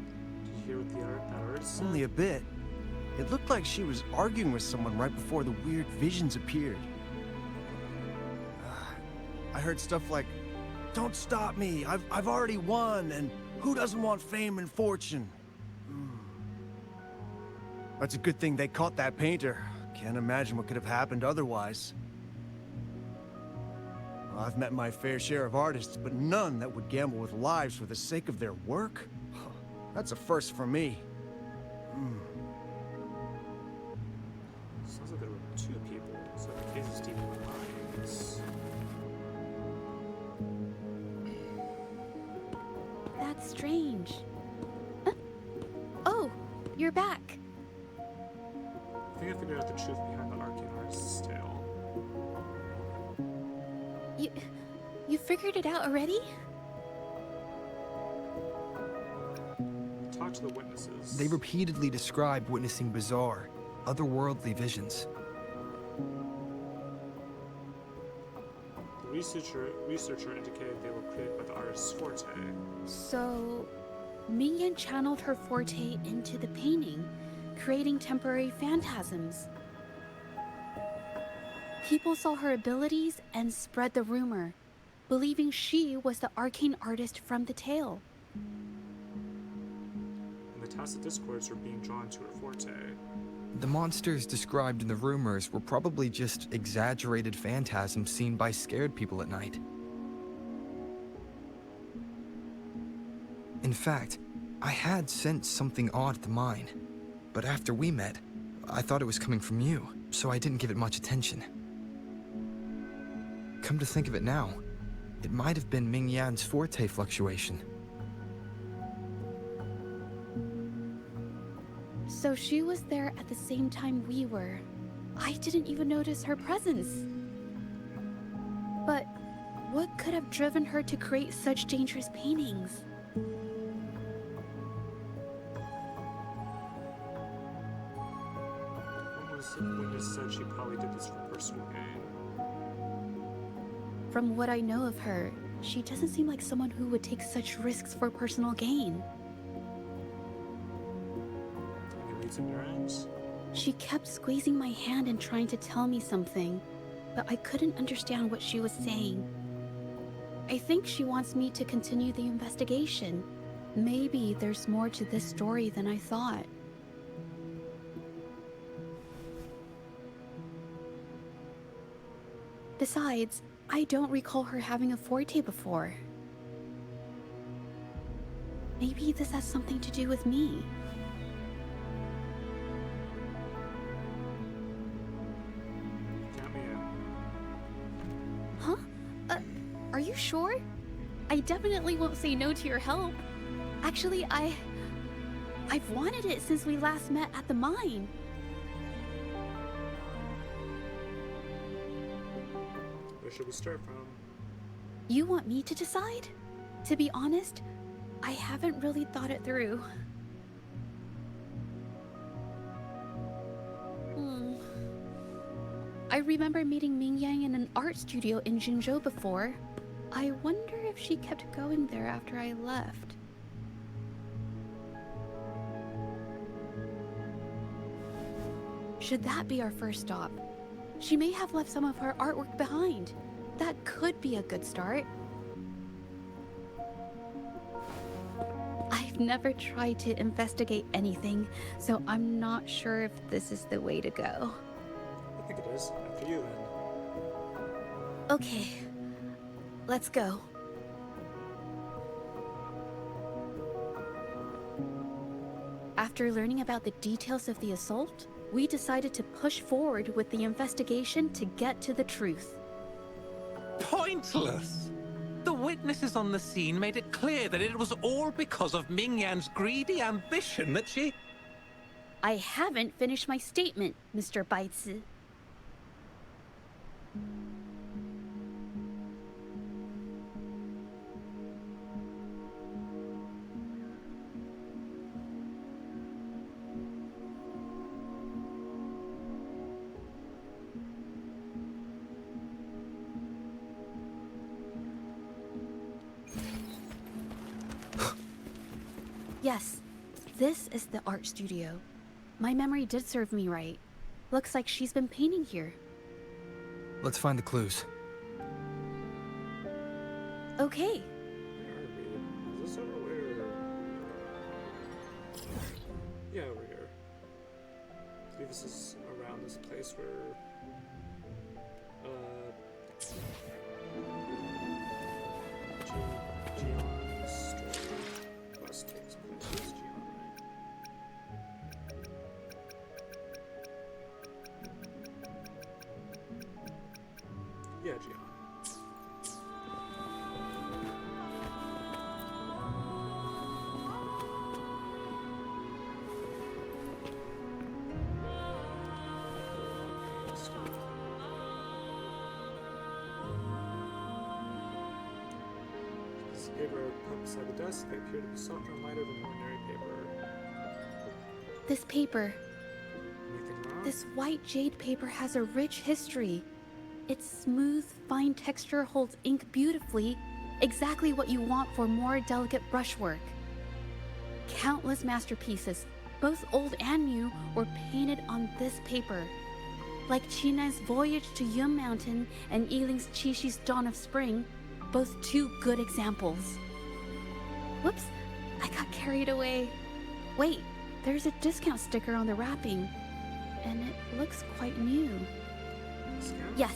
Did you hear what that artist said? Only a bit. It looked like she was arguing with someone right before the weird visions appeared. I heard stuff like, "Don't stop me, I've already won, and who doesn't want fame and fortune?" That's a good thing they caught that painter. Can't imagine what could have happened otherwise. Well, I've met my fair share of artists, but none that would gamble with lives for the sake of their work. That's a first for me. Sounds like there were two people, so the case is deep in the minds. That's strange. Oh, you're back. I think I figured out the truth behind the arcane artist's tale. You figured it out already? Talk to the witnesses. They repeatedly describe witnessing bizarre, otherworldly visions. The researcher indicated they were created by the artist's forte. So, Mingyan channeled her forte into the painting, creating temporary phantasms. People saw her abilities and spread the rumor, believing she was the arcane artist from the tale. And the tacit discords were being drawn to her forte. The monsters described in the rumors were probably just exaggerated phantasms seen by scared people at night. In fact, I had sensed something odd at the mine, but after we met, I thought it was coming from you, so I didn't give it much attention. Come to think of it now, it might have been Mingyan's forte fluctuation. So she was there at the same time we were. I didn't even notice her presence. But what could have driven her to create such dangerous paintings? One witness said she probably did this for personal gain. From what I know of her, she doesn't seem like someone who would take such risks for personal gain. Any leads in your ends? She kept squeezing my hand and trying to tell me something, but I couldn't understand what she was saying. I think she wants me to continue the investigation. Maybe there's more to this story than I thought. Besides, I don't recall her having a forte before. Maybe this has something to do with me. Count me in. Huh? Are you sure? I definitely won't say no to your help. Actually, I've wanted it since we last met at the mine. Where should we start from? You want me to decide? To be honest, I haven't really thought it through. I remember meeting Mingyang in an art studio in Jinzhou before. I wonder if she kept going there after I left. Should that be our first stop? She may have left some of her artwork behind. That could be a good start. I've never tried to investigate anything, so I'm not sure if this is the way to go. I think it is. After you, then. Okay, let's go. After learning about the details of the assault, we decided to push forward with the investigation to get to the truth. Pointless! The witnesses on the scene made it clear that it was all because of Mingyan's greedy ambition that she... I haven't finished my statement, Mr. Baizi. Yes, this is the art studio. My memory did serve me right. Looks like she's been painting here. Let's find the clues. Okay. Where are we? Is this over where? Yeah, over here. I believe this is around this place where... Gion's story quest takes place. It's Gion, right? Yeah, Gion. It's a paper put beside the desk. They appear to be softer and lighter than ordinary paper. This paper, Anything wrong? this white jade paper has a rich history. Its smooth, fine texture holds ink beautifully, exactly what you want for more delicate brushwork. Countless masterpieces, both old and new, were painted on this paper. Like China's Voyage to Yum Mountain and Ealing's Chishi's Dawn of Spring, both two good examples. Whoops, I got carried away. Wait, there's a discount sticker on the wrapping, and it looks quite new. Discount? Yes,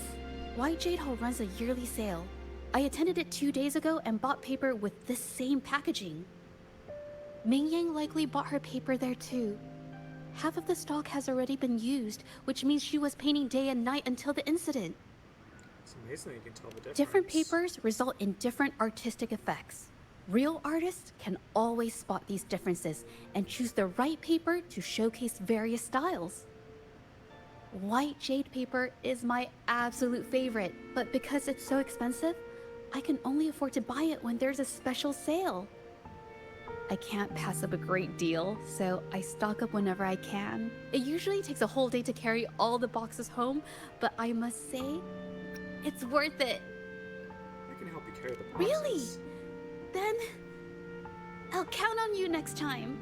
White Jade Hall runs a yearly sale. I attended it 2 days ago and bought paper with this same packaging. Ming Yang likely bought her paper there too. Half of the stock has already been used, which means she was painting day and night until the incident. It's amazing that you can tell the difference. Different papers result in different artistic effects. Real artists can always spot these differences and choose the right paper to showcase various styles. White jade paper is my absolute favorite, but because it's so expensive, I can only afford to buy it when there's a special sale. I can't pass up a great deal, so I stock up whenever I can. It usually takes a whole day to carry all the boxes home, but I must say, it's worth it. I can help you carry the boxes. Really? Then I'll count on you next time.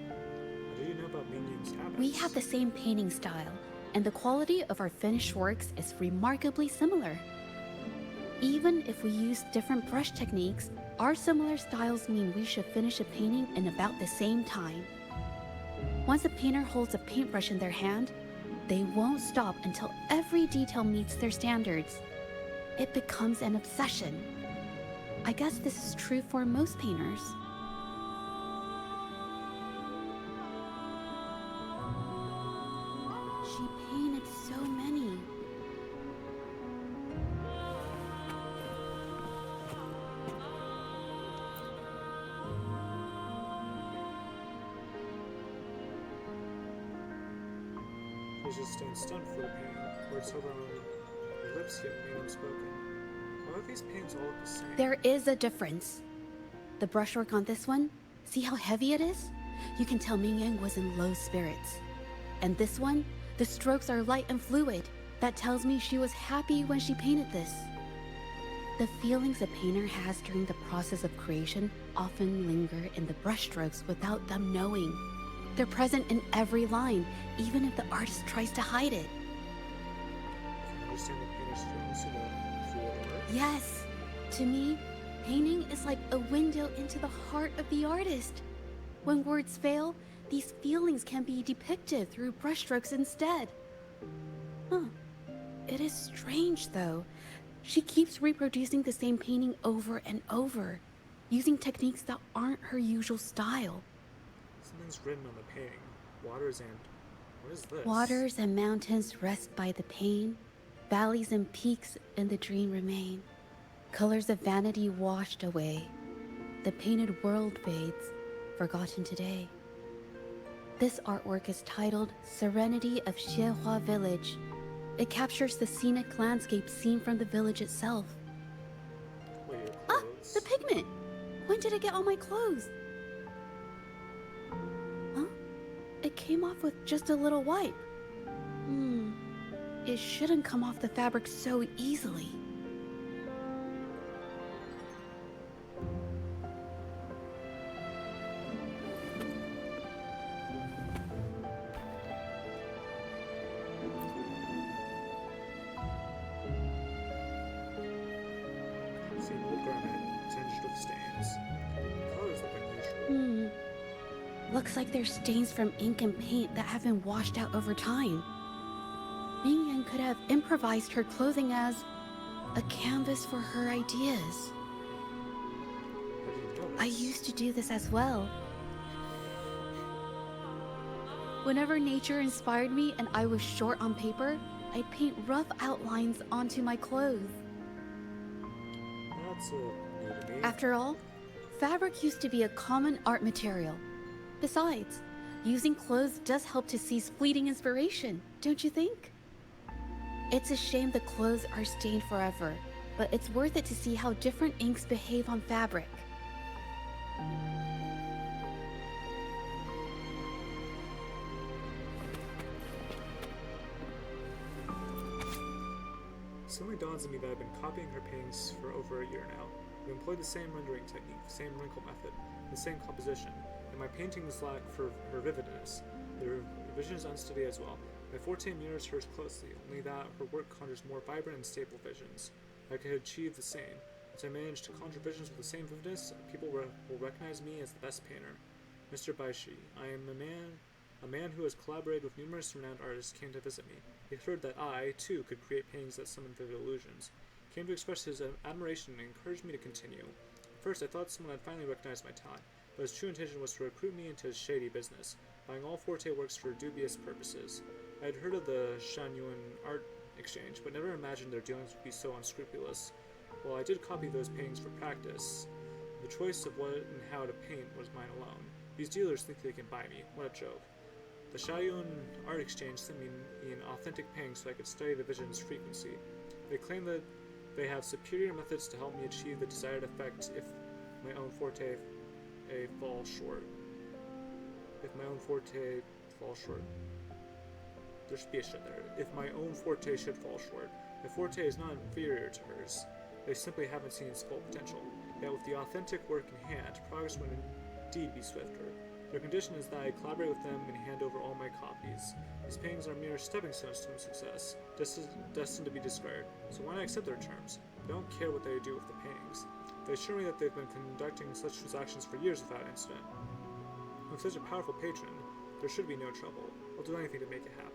What do you know about Ming Yang's habits? We have the same painting style, and the quality of our finished works is remarkably similar. Even if we use different brush techniques, our similar styles mean we should finish a painting in about the same time. Once a painter holds a paintbrush in their hand, they won't stop until every detail meets their standards. It becomes an obsession. I guess this is true for most painters. She painted so many. She's just staying stunned for the pain. Words hover on her lips yet remain unspoken. Why are these paints all look the same? There is a difference. The brushwork on this one, see how heavy it is? You can tell Ming Yang was in low spirits. And this one, the strokes are light and fluid. That tells me she was happy when she painted this. The feelings a painter has during the process of creation often linger in the brushstrokes without them knowing. They're present in every line, even if the artist tries to hide it. Can you understand the painter's feelings in the fluid work? Yes, to me, painting is like a window into the heart of the artist. When words fail, these feelings can be depicted through brushstrokes instead. Huh. It is strange, though. She keeps reproducing the same painting over and over, using techniques that aren't her usual style. Something's written on the painting. Waters and... what is this? Waters and mountains rest by the pain. Valleys and peaks in the dream remain. Colors of vanity washed away. The painted world fades, forgotten today. This artwork is titled Serenity of Xiehua Village. It captures the scenic landscape seen from the village itself. Wait, your Ah, clothes? the pigment! When did it get on my clothes? Huh? It came off with just a little wipe. It shouldn't come off the fabric so easily. See an old garment tinged with stains. The colors look unusual. Looks like there's stains from ink and paint that have been washed out over time. Ming Yan could have improvised her clothing as a canvas for her ideas. How do you know I this? used to do this as well. Whenever nature inspired me and I was short on paper, I'd paint rough outlines onto my clothes. That's new to me. After all, fabric used to be a common art material. Besides, using clothes does help to seize fleeting inspiration, don't you think? It's a shame the clothes are stained forever, but it's worth it to see how different inks behave on fabric. It suddenly dawns on me that I've been copying her paintings for over a year now. We employ the same rendering technique, the same wrinkle method, the same composition, and my paintings lack for her vividness. Their vision is unsteady as well. My forte mirrors hers closely, only that her work conjures more vibrant and stable visions. I could achieve the same. Once I manage to conjure visions with the same vividness, people will recognize me as the best painter. Mr. Baishi, I am a man who has collaborated with numerous renowned artists, came to visit me. He heard that I, too, could create paintings that summon vivid illusions. He came to express his admiration and encouraged me to continue. At first, I thought someone had finally recognized my talent, but his true intention was to recruit me into his shady business, buying all Forte works for dubious purposes. I had heard of the Shanyuan art exchange, but never imagined their dealings would be so unscrupulous. While I did copy those paintings for practice, the choice of what and how to paint was mine alone. These dealers think they can buy me. What a joke. The Shanyuan art exchange sent me an authentic painting so I could study the vision's frequency. They claim that they have superior methods to help me achieve the desired effect if my own forte falls short. If my own forte falls short. There should be a shit there. If my own forte should fall short. My forte is not inferior to hers. They simply haven't seen its full potential. Yet with the authentic work in hand, progress would indeed be swifter. Their condition is that I collaborate with them and hand over all my copies. These paintings are mere stepping stones to success, destined to be discarded, so why not accept their terms? They don't care what they do with the paintings. They assure me that they've been conducting such transactions for years without incident. With such a powerful patron, there should be no trouble. I'll do anything to make it happen.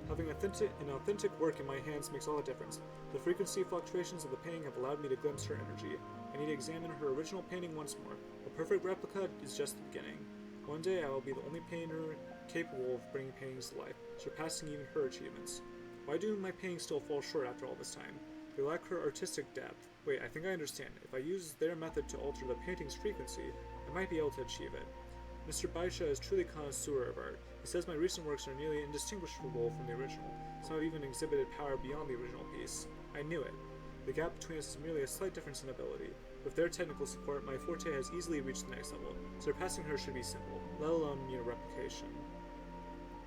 Having an authentic work in my hands makes all the difference. The frequency fluctuations of the painting have allowed me to glimpse her energy. I need to examine her original painting once more. A perfect replica is just the beginning. One day I will be the only painter capable of bringing paintings to life, surpassing even her achievements. Why do my paintings still fall short after all this time? They lack her artistic depth. Wait, I think I understand. If I use their method to alter the painting's frequency, I might be able to achieve it. Mr. Baisha is truly connoisseur of art. He says my recent works are nearly indistinguishable from the original. Some have even exhibited power beyond the original piece. I knew it. The gap between us is merely a slight difference in ability. With their technical support, my forte has easily reached the next level. Surpassing her should be simple, let alone mere replication.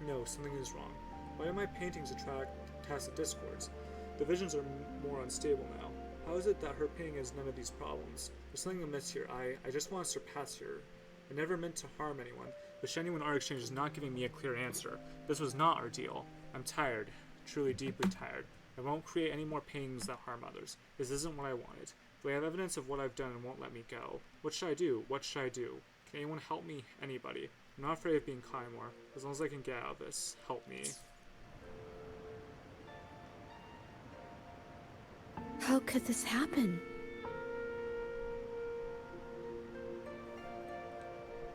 No, something is wrong. Why do my paintings attract tacit discords? The visions are more unstable now. How is it that her painting has none of these problems? There's something amiss here. I just want to surpass her. I never meant to harm anyone. The Shenyuan Art Exchange is not giving me a clear answer. This was not our deal. I'm tired. Truly deeply tired. I won't create any more paintings that harm others. This isn't what I wanted. They have evidence of what I've done and won't let me go. What should I do? What should I do? Can anyone help me? Anybody. I'm not afraid of being caught anymore. As long as I can get out of this. Help me. How could this happen?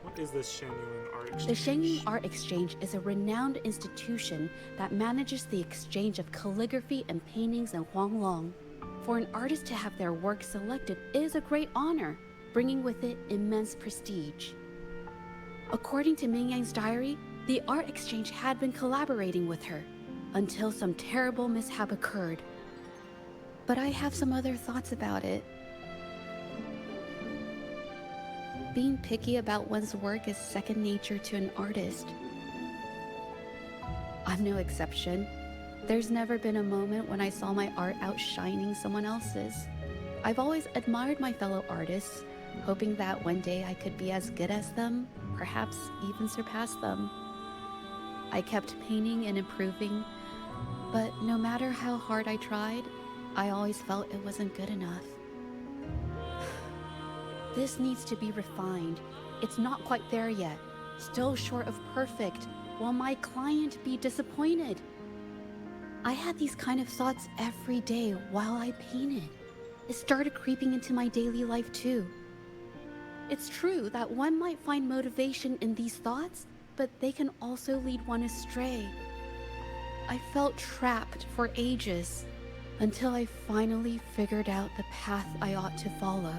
What is this Shenyuan Art Exchange? The Shenyuan Art Exchange is a renowned institution that manages the exchange of calligraphy and paintings in Huanglong. For an artist to have their work selected is a great honor, bringing with it immense prestige. According to Mingyang's diary, the art exchange had been collaborating with her until some terrible mishap occurred. But I have some other thoughts about it. Being picky about one's work is second nature to an artist. I'm no exception. There's never been a moment when I saw my art outshining someone else's. I've always admired my fellow artists, hoping that one day I could be as good as them, perhaps even surpass them. I kept painting and improving, but no matter how hard I tried, I always felt it wasn't good enough. This needs to be refined. It's not quite there yet. Still short of perfect. Will my client be disappointed? I had these kind of thoughts every day while I painted. It started creeping into my daily life too. It's true that one might find motivation in these thoughts, but they can also lead one astray. I felt trapped for ages, until I finally figured out the path I ought to follow.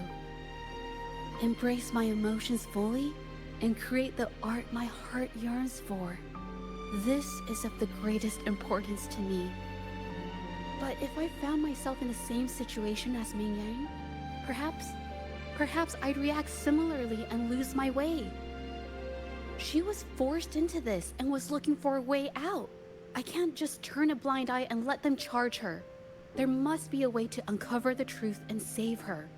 Embrace my emotions fully and create the art my heart yearns for. This is of the greatest importance to me. But if I found myself in the same situation as Ming Yang, perhaps I'd react similarly and lose my way. She was forced into this and was looking for a way out. I can't just turn a blind eye and let them charge her. There must be a way to uncover the truth and save her.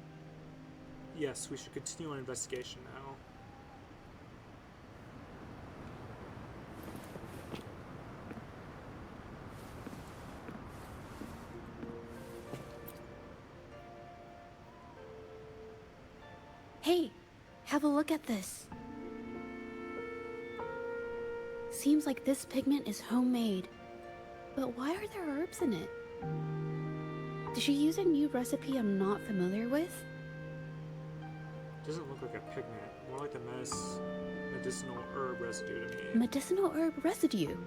Yes, we should continue our investigation now. Hey, have a look at this. Seems like this pigment is homemade. But why are there herbs in it? Did she use a new recipe I'm not familiar with? Doesn't look like a pigment, more like the medicinal herb residue to me. Medicinal herb residue?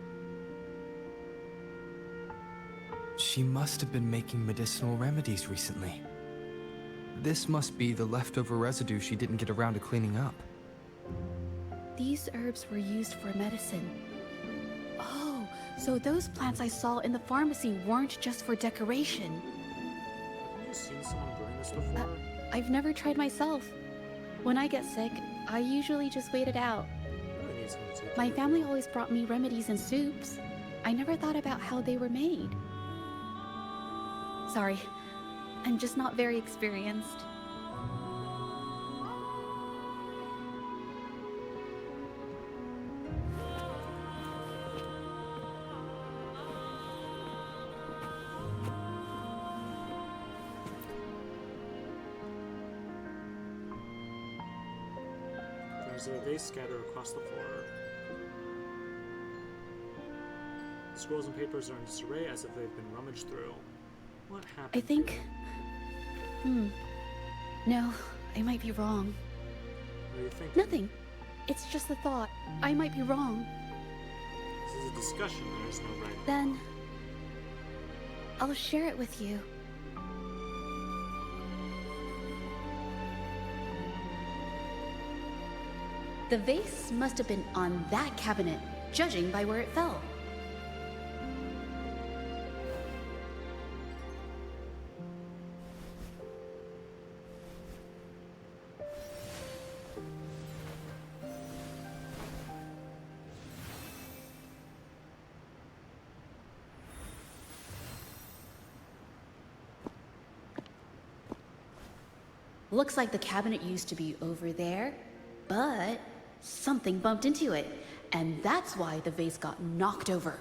She must have been making medicinal remedies recently. This must be the leftover residue she didn't get around to cleaning up. These herbs were used for medicine. Oh, so those plants I saw in the pharmacy weren't just for decoration. Have you seen someone doing this before? I've never tried myself. When I get sick, I usually just wait it out. I really need someone to take My care family of you. always brought me remedies and soups. I never thought about how they were made. Sorry, I'm just not very experienced. There's a vase scattered across the floor. Scrolls and papers are in disarray as if they've been rummaged through. What happened? I think... No, I might be wrong. What do you think? Nothing. It's just a thought. I might be wrong. This is a discussion, there's no right. Then... I'll share it with you. The vase must have been on that cabinet, judging by where it fell. Looks like the cabinet used to be over there, but something bumped into it, and that's why the vase got knocked over.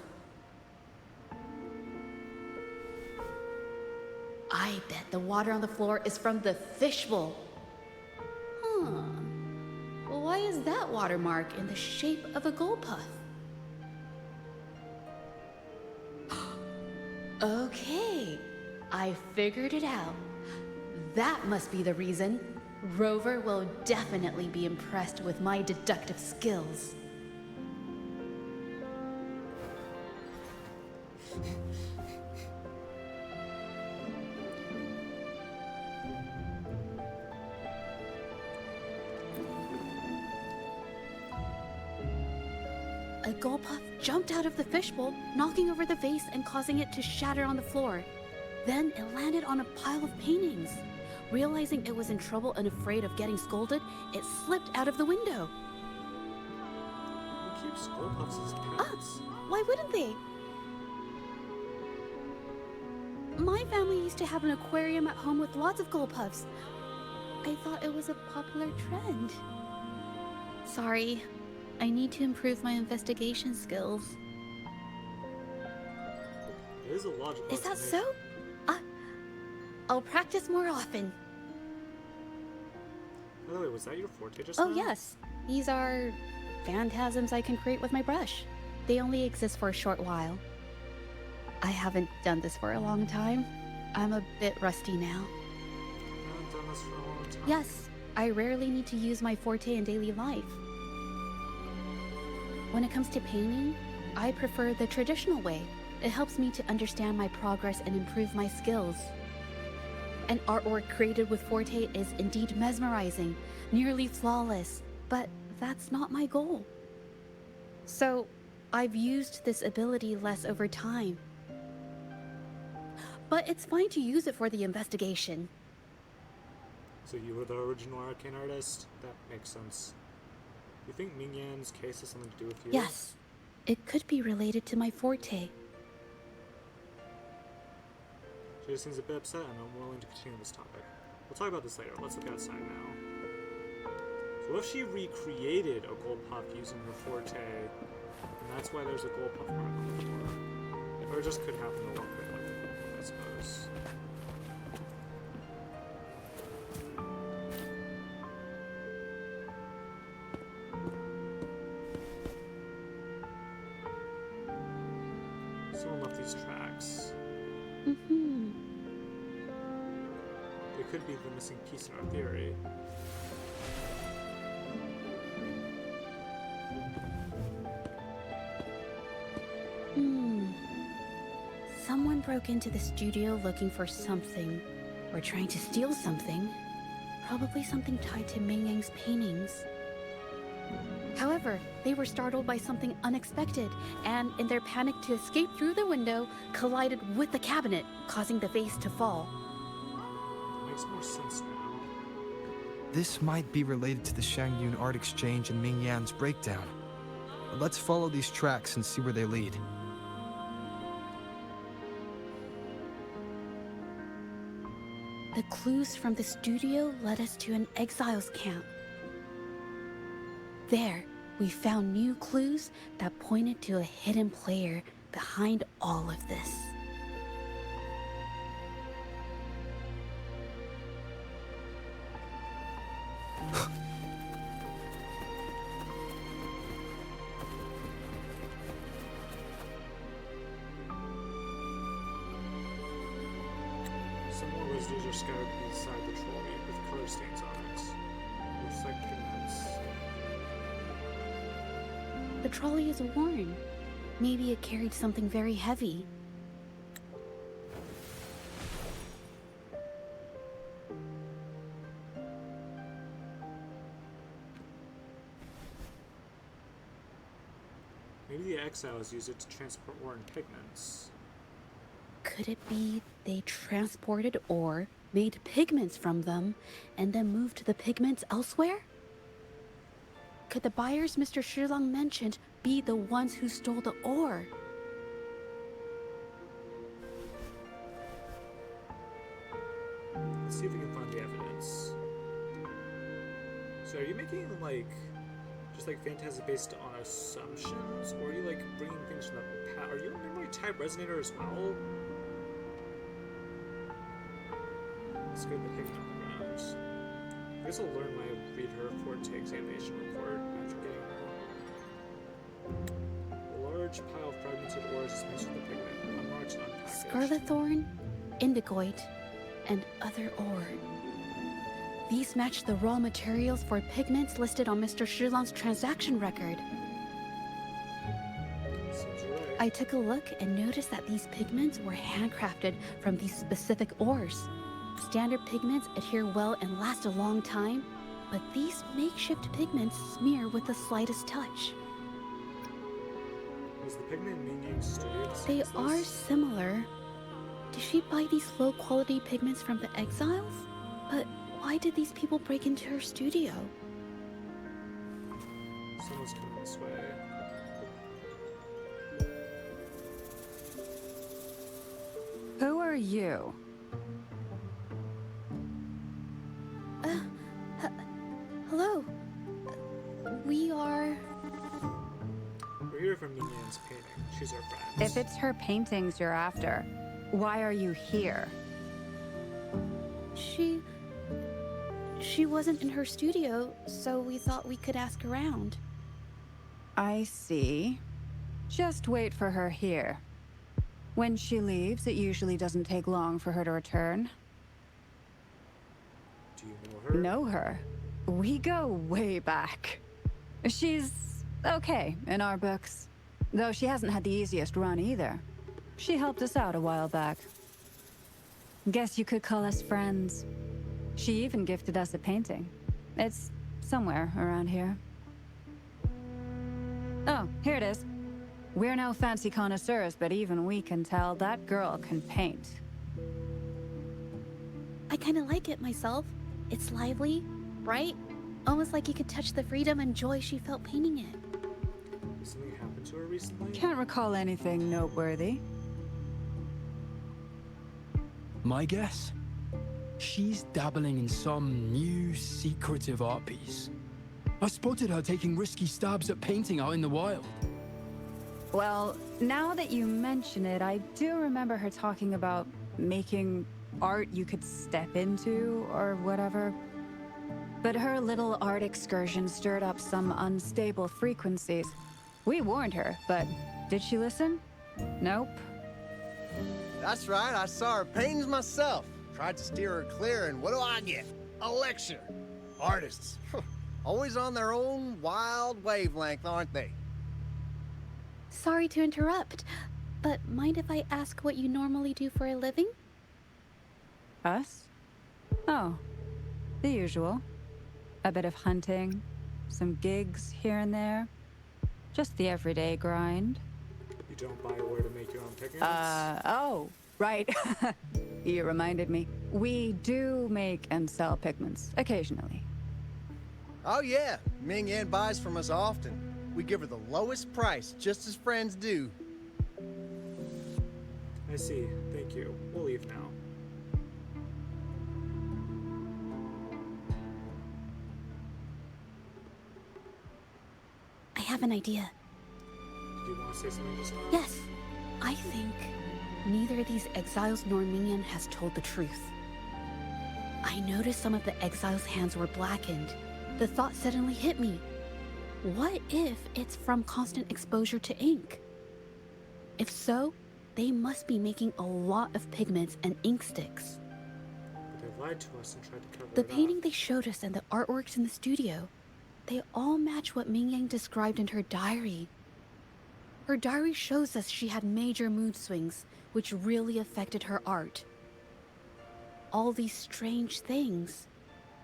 I bet the water on the floor is from the fishbowl. Huh. Why is that watermark in the shape of a gold puff? Okay, I figured it out. That must be the reason. Rover will definitely be impressed with my deductive skills. A gold puff jumped out of the fishbowl, knocking over the vase and causing it to shatter on the floor. Then it landed on a pile of paintings. Realizing it was in trouble and afraid of getting scolded, it slipped out of the window. Who keeps gold puffs as pets? Why wouldn't they? My family used to have an aquarium at home with lots of gold puffs. I thought it was a popular trend. Sorry, I need to improve my investigation skills. It is a logical Is that explanation. so? I'll practice more often. By the way, was that your forte just Oh now? yes, these are phantasms I can create with my brush. They only exist for a short while. I haven't done this for a long time. I'm a bit rusty now. I haven't done this for a long time. Yes, I rarely need to use my forte in daily life. When it comes to painting, I prefer the traditional way. It helps me to understand my progress and improve my skills. An artwork created with forte is indeed mesmerizing, nearly flawless, but that's not my goal. So, I've used this ability less over time. but it's fine to use it for the investigation. So you were the original arcane artist? That makes sense. You think Ming Yan's case has something to do with you? Yes, it could be related to my forte. She just seems a bit upset and unwilling to continue this topic. We'll talk about this later. Let's look outside now. So what if she recreated a gold puff using her forte, and that's why there's a gold puff mark on the floor? Or it just could happen to look like that, I suppose. Someone left these tracks. Mm-hmm. They could be the missing piece in our theory. Someone broke into the studio looking for something, or trying to steal something. Probably something tied to Ming Yang's paintings. However, they were startled by something unexpected, and in their panic to escape through the window, collided with the cabinet, causing the vase to fall. That makes more sense now. This might be related to the Shangyun Art Exchange and Ming Yan's breakdown. Let's follow these tracks and see where they lead. The clues from the studio led us to an exiles camp. There, we found new clues that pointed to a hidden player behind all of this. Some more residues are scattered beside the trolley with color stains on it. Looks like pigments. The trolley is worn. Maybe it carried something very heavy. Maybe the exiles used it to transport ore and pigments. Could it be they transported ore, made pigments from them, and then moved the pigments elsewhere? Could the buyers Mr. Shilang mentioned be the ones who stole the ore? Let's see if we can find the evidence. So are you making, like, just like fantasy based on assumptions? Or are you, like, bringing things from the past? Are you a memory type resonator as well? Let's go to the pigment round. I guess I'll learn when I read her forte examination report after getting her. A large pile of fragmented ores is mixed with the pigment, unmarked and unpackaged. Scarlet thorn, indigoite, and other ore. These match the raw materials for pigments listed on Mr. Shilang's transaction record. Seems right. I took a look and noticed that these pigments were handcrafted from these specific ores. Standard pigments adhere well and last a long time, but these makeshift pigments smear with the slightest touch. Was the pigment in Ming Yang's studio the same They as are this? similar. Did she buy these low-quality pigments from the exiles? But why did these people break into her studio? Someone's coming this way. Who are you? Hello. We are... We're here for Ming Yan's painting. She's our friend. If it's her paintings you're after, why are you here? She wasn't in her studio, so we thought we could ask around. I see. Just wait for her here. When she leaves, it usually doesn't take long for her to return. Do you know her? Know her? We go way back. She's okay in our books. Though she hasn't had the easiest run either. She helped us out a while back. Guess you could call us friends. She even gifted us a painting. It's somewhere around here. Oh, here it is. We're no fancy connoisseurs, but even we can tell that girl can paint. kinda like it myself. It's lively, right? Almost like you could touch the freedom and joy she felt painting it. Something happened to her recently? Can't recall anything noteworthy. My guess? She's dabbling in some new secretive art piece. I spotted her taking risky stabs at painting out in the wild. Well, now that you mention it, I do remember her talking about making art you could step into or whatever. But her little art excursion stirred up some unstable frequencies. We warned her, but did she listen? Nope. That's right, I saw her paintings myself. Tried to steer her clear, and what do I get? A lecture. Artists. Always on their own wild wavelength, aren't they? Sorry to interrupt, but mind if I ask what you normally do for a living? Us? Oh, the usual. A bit of hunting, some gigs here and there. Just the everyday grind. You don't buy ore to make your own pigments? Oh, right. You reminded me. We do make and sell pigments, occasionally. Oh yeah, Ming Yan buys from us often. We give her the lowest price, just as friends do. I see. Thank you. We'll leave now. I have an idea. Do you want to say something just now? Yes, I think neither of these exiles nor Minion has told the truth. I noticed some of the exiles' hands were blackened. The thought suddenly hit me. What if it's from constant exposure to ink? If so, they must be making a lot of pigments and ink sticks. But they lied to us and tried to cover The it painting up. they showed us and the artworks in the studio, they all match what Ming Yang described in her diary. Her diary shows us she had major mood swings, which really affected her art. All these strange things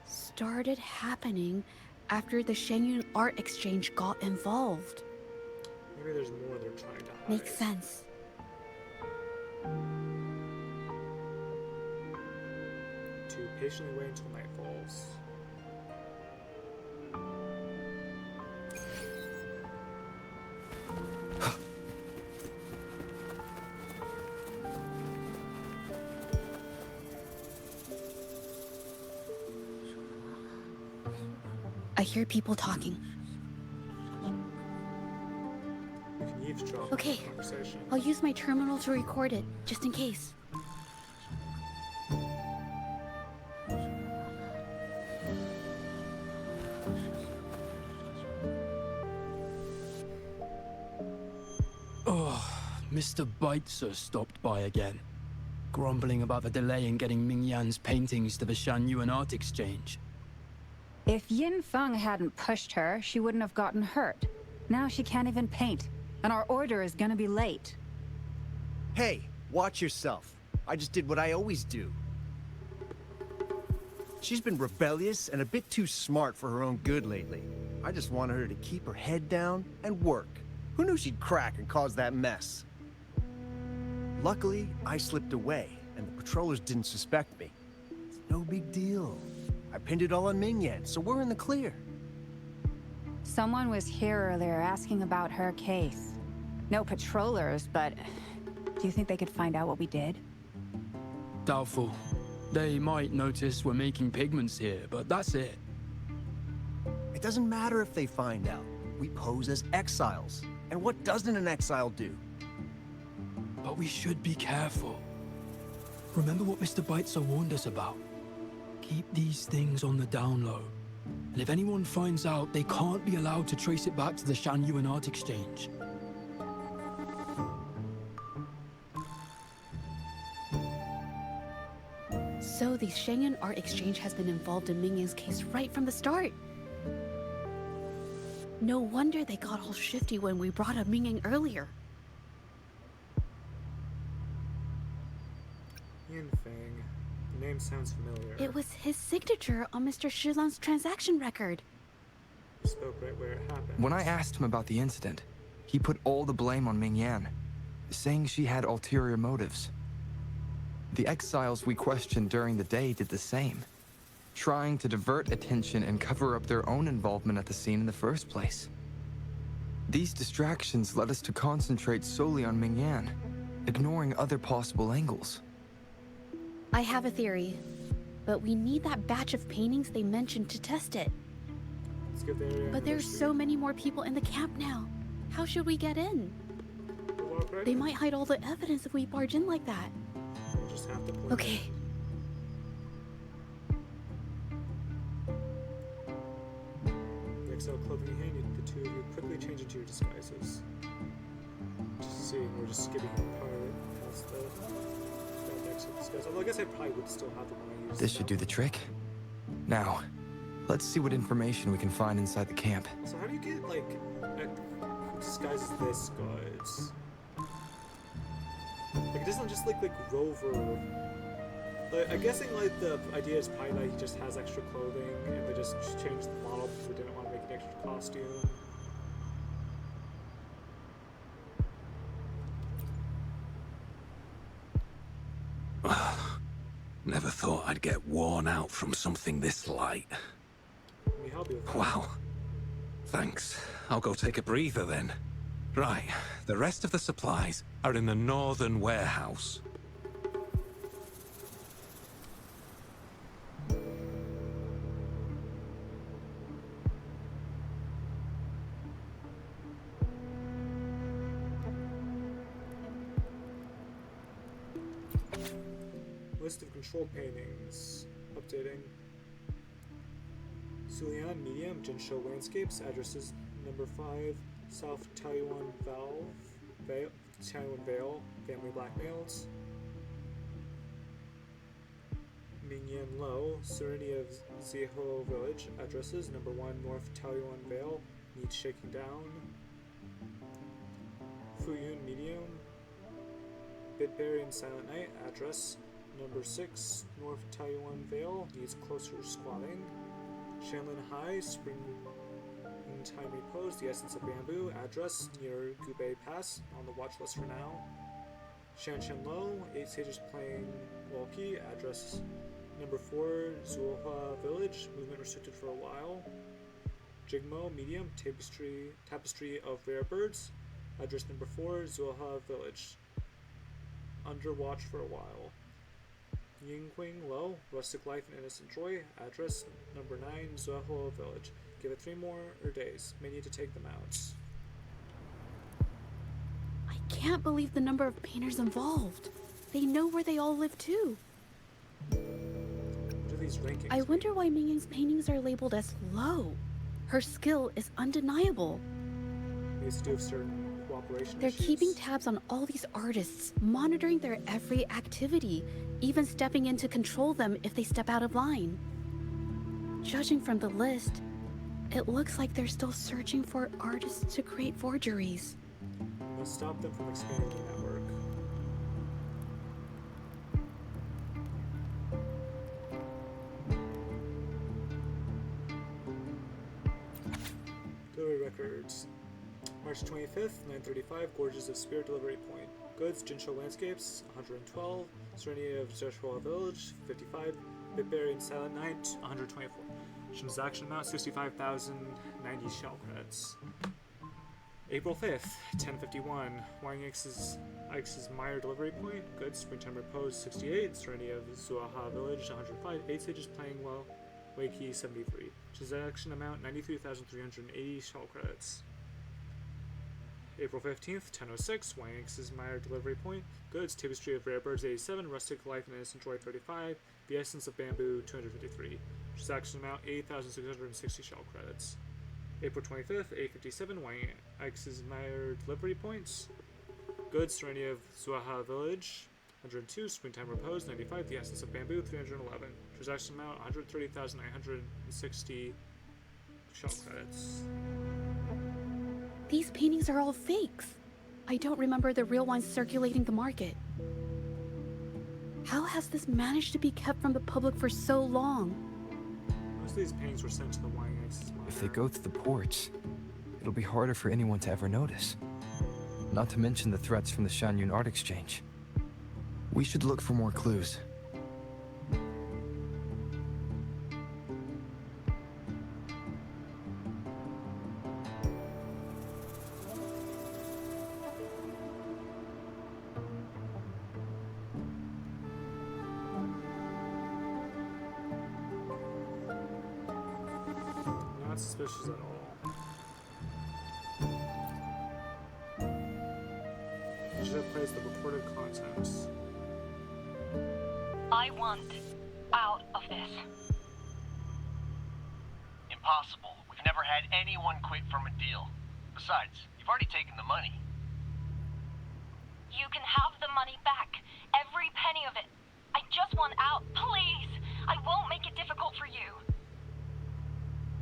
started happening after the Shenyun Art Exchange got involved. Maybe there's more they're trying to hide. Makes sense. To patiently wait until night falls. I hear people talking. You can eavesdrop Okay. on the conversation. I'll use my terminal to record it, just in case. Oh, Mr. Beitzer stopped by again, grumbling about the delay in getting Ming Yan's paintings to the Shanyuan Art Exchange. If Yin Feng hadn't pushed her, she wouldn't have gotten hurt. Now she can't even paint, and our order is gonna be late. Hey, watch yourself. I just did what I always do. She's been rebellious and a bit too smart for her own good lately. I just wanted her to keep her head down and work. Who knew she'd crack and cause that mess? Luckily, I slipped away, and the patrollers didn't suspect me. It's no big deal. I pinned it all on Ming Yan, so we're in the clear. Someone was here earlier asking about her case. No patrollers, but do you think they could find out what we did? Doubtful. They might notice we're making pigments here, but that's it. It doesn't matter if they find out. We pose as exiles. And what doesn't an exile do? But we should be careful. Remember what Mr. Beitzer warned us about? Keep these things on the down low. And if anyone finds out, they can't be allowed to trace it back to the Shanyuan Art Exchange. So the Shenyun Art Exchange has been involved in Ming Yang's case right from the start. No wonder they got all shifty when we brought up Ming Yang earlier. Yin Feng. The name sounds familiar. It was his signature on Mr. Shilan's transaction record. He spoke right where it happened. When I asked him about the incident, he put all the blame on Ming Yan, saying she had ulterior motives. The exiles we questioned during the day did the same, trying to divert attention and cover up their own involvement at the scene in the first place. These distractions led us to concentrate solely on Mingyan, ignoring other possible angles. I have a theory, but we need that batch of paintings they mentioned to test it. Let's give their But there's so many more people in the camp now. How should we get in? They might hide all the evidence if we barge in like that. We'll just have to play. Okay. The XL clothing handy, the two of you quickly change into your disguises. Just seeing, we're just skipping part past the exit disguise. Although I guess I probably would still have the one I used. This should do the trick. Now, let's see what information we can find inside the camp. So how do you get like a disguise as this, guys? Like it doesn't just look like Rover. Like, I'm guessing like the idea is probably like he just has extra clothing and they just changed the model because they didn't want to make an extra costume. Never thought I'd get worn out from something this light. Let me help you with that. Wow. Thanks. I'll go take a breather then. Right, the rest of the supplies are in the northern warehouse. List of controlled paintings. Updating. Sulian, medium, Jinsho landscapes, addresses number 5, South Taiwan Vale, family blackmails. Mingyan Low, Serenity of Ziho Village, addresses number 1, North Taiwan Vale, needs shaking down. Fuyun, medium, Bitberry and Silent Night, address number 6, North Taiwan Vale, needs closer squatting. Shanlin High, Spring Time Repose, The Essence of Bamboo, address near Gubei Pass, on the watch list for now. Shanshan Low, 8 Sages playing Walkie, address number 4, Zuohua Village, movement restricted for a while. Jigmo, medium, Tapestry of Rare Birds, address number 4, Zuohua Village, under watch for a while. Yingqing Low, Rustic Life and Innocent Joy, address number 9, Zuohua Village. Give it 3 more days. May need to take them out. I can't believe the number of painters involved. They know where they all live too. What are these rankings? I wonder why Mingyan's paintings are labeled as low. Her skill is undeniable. Needs to do with certain cooperation They're issues. keeping tabs on all these artists, monitoring their every activity, even stepping in to control them if they step out of line. Judging from the list, it looks like they're still searching for artists to create forgeries. Must stop them from expanding the network. Delivery records. March 25th, 9:35, Gorges of Spirit Delivery Point. Goods, Jinsho Landscapes, 112. Serenity of Joshua Village, 55. Bitberry and Silent Night, 124. Transaction amount, 65,090 shell credits. April 5th, 10:51, Wang X's Meyer Delivery Point. Goods, Springtime Repose, 68. Serenity of Zuaha Village, 105. 8 Sages Playing Well, Wakey, 73. Transaction amount, 93,380 shell credits. April 15th, 10:06, Wang X's Meyer Delivery Point. Goods, Tapestry of Rare Birds, 87. Rustic Life and Innocent Joy, 35. The Essence of Bamboo, 253. Transaction amount, 8,660 shell credits. April 25th, 8:57, Wang X's Meyer Delivery Points. Goods, Serenity of Zuaha Village, 102. Springtime Repose, 95. The Essence of Bamboo, 311. Transaction amount, 130,960 shell credits. These paintings are all fakes. I don't remember the real ones circulating the market. How has this managed to be kept from the public for so long? Most of these paintings were sent to the Wang X's Meyer. If they go through the ports, it'll be harder for anyone to ever notice. Not to mention the threats from the Shanyun Art Exchange. We should look for more clues. Not suspicious at all. Should have placed the recorded contents. I want out of this. Impossible. We've never had anyone quit from a deal. Besides, you've already taken the money. You can have the money back. Every penny of it. I just want out, please. I won't make it difficult for you.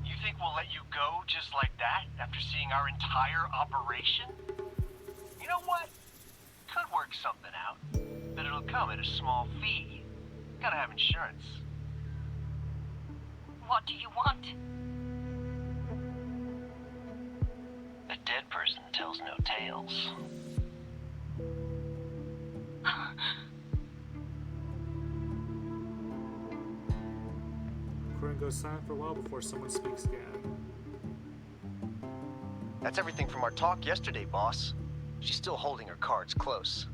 You think we'll let you go just like that after seeing our entire operation? You know what? Could work something out, but it'll come at a small fee. Gotta have insurance. What do you want? A dead person tells no tales. Corinne goes silent for a while before someone speaks again. That's everything from our talk yesterday, boss. She's still holding her cards close.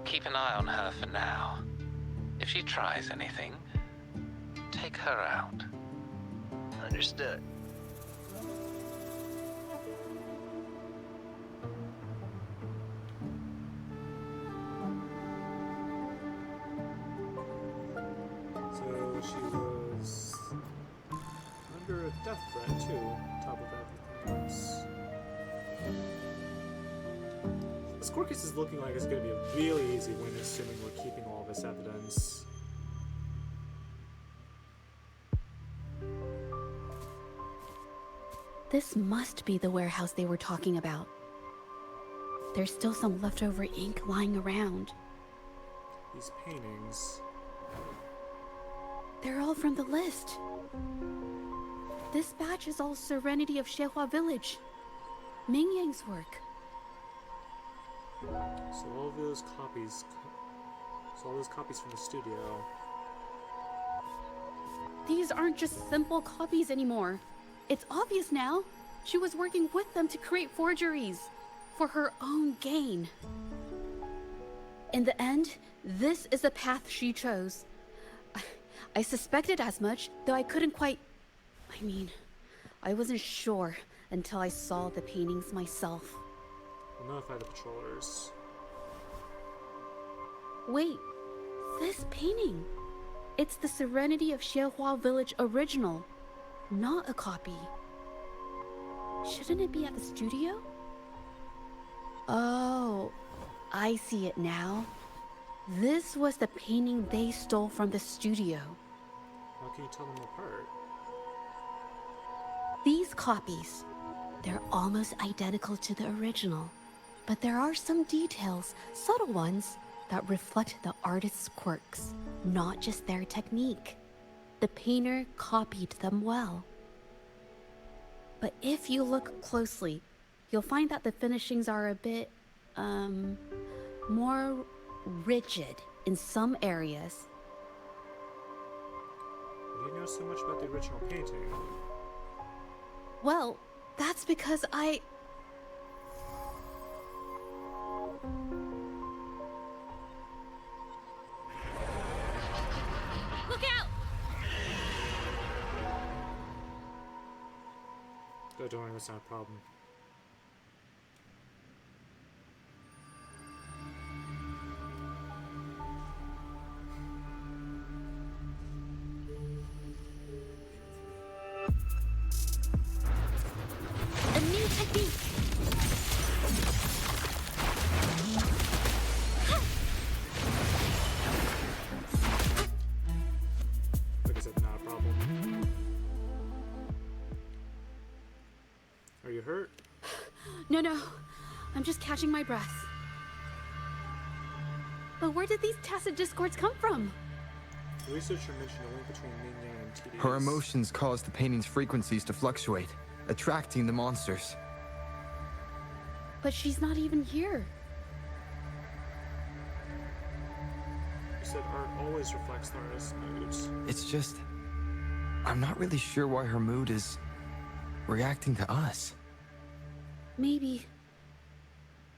Keep an eye on her for now. If she tries anything, take her out. Understood. So she was under a death threat too, on top of everything else. This court case is looking like it's going to be a really easy win, assuming we're keeping all this evidence. This must be the warehouse they were talking about. There's still some leftover ink lying around. These paintings. They're all from the list. This batch is all Serenity of Xehua Village. Ming Yang's work. So all those copies from the studio. These aren't just simple copies anymore. It's obvious now. She was working with them to create forgeries for her own gain. In the end, this is the path she chose. I suspected as much, though I couldn't quite... I wasn't sure until I saw the paintings myself. We'll notify the patrollers. Wait, this painting. It's the Serenity of Xehua Village original, not a copy. Shouldn't it be at the studio? Oh, I see it now. This was the painting they stole from the studio. How can you tell them apart? These copies, they're almost identical to the original, but there are some details, subtle ones, that reflect the artist's quirks, not just their technique. The painter copied them well. But if you look closely, you'll find that the finishings are a bit, more rigid in some areas. How do you know so much about the original painting? Well, that's because I... Look out! Don't worry, that's not a problem. A new technique! Like I said, not a problem. Are you hurt? No. I'm just catching my breath. But where did these tacit discords come from? The researcher mentioned a link between Ming Yang and TDs. Her emotions caused the painting's frequencies to fluctuate, attracting the monsters. But she's not even here. said art always reflects the artist's moods. It's just, I'm not really sure why her mood is reacting to us. Maybe.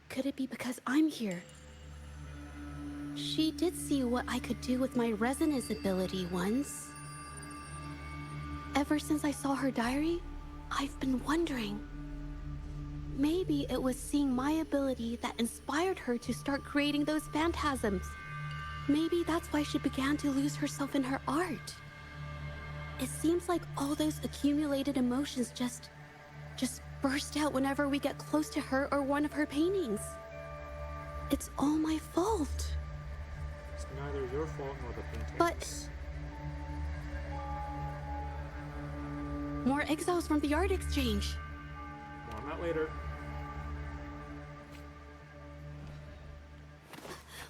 Could it be because I'm here? She did see what I could do with my resonance ability once. Ever since I saw her diary, I've been wondering. Maybe it was seeing my ability that inspired her to start creating those phantasms. Maybe that's why she began to lose herself in her art. It seems like all those accumulated emotions just burst out whenever we get close to her or one of her paintings. It's all my fault. It's neither your fault nor the paintings. But more exiles from the art exchange. More on that later.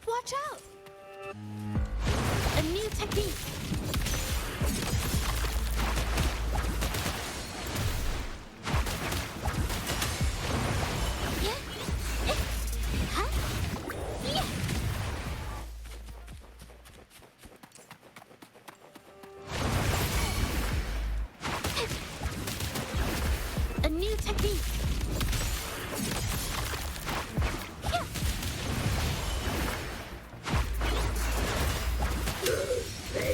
Watch out! A new technique. A new technique.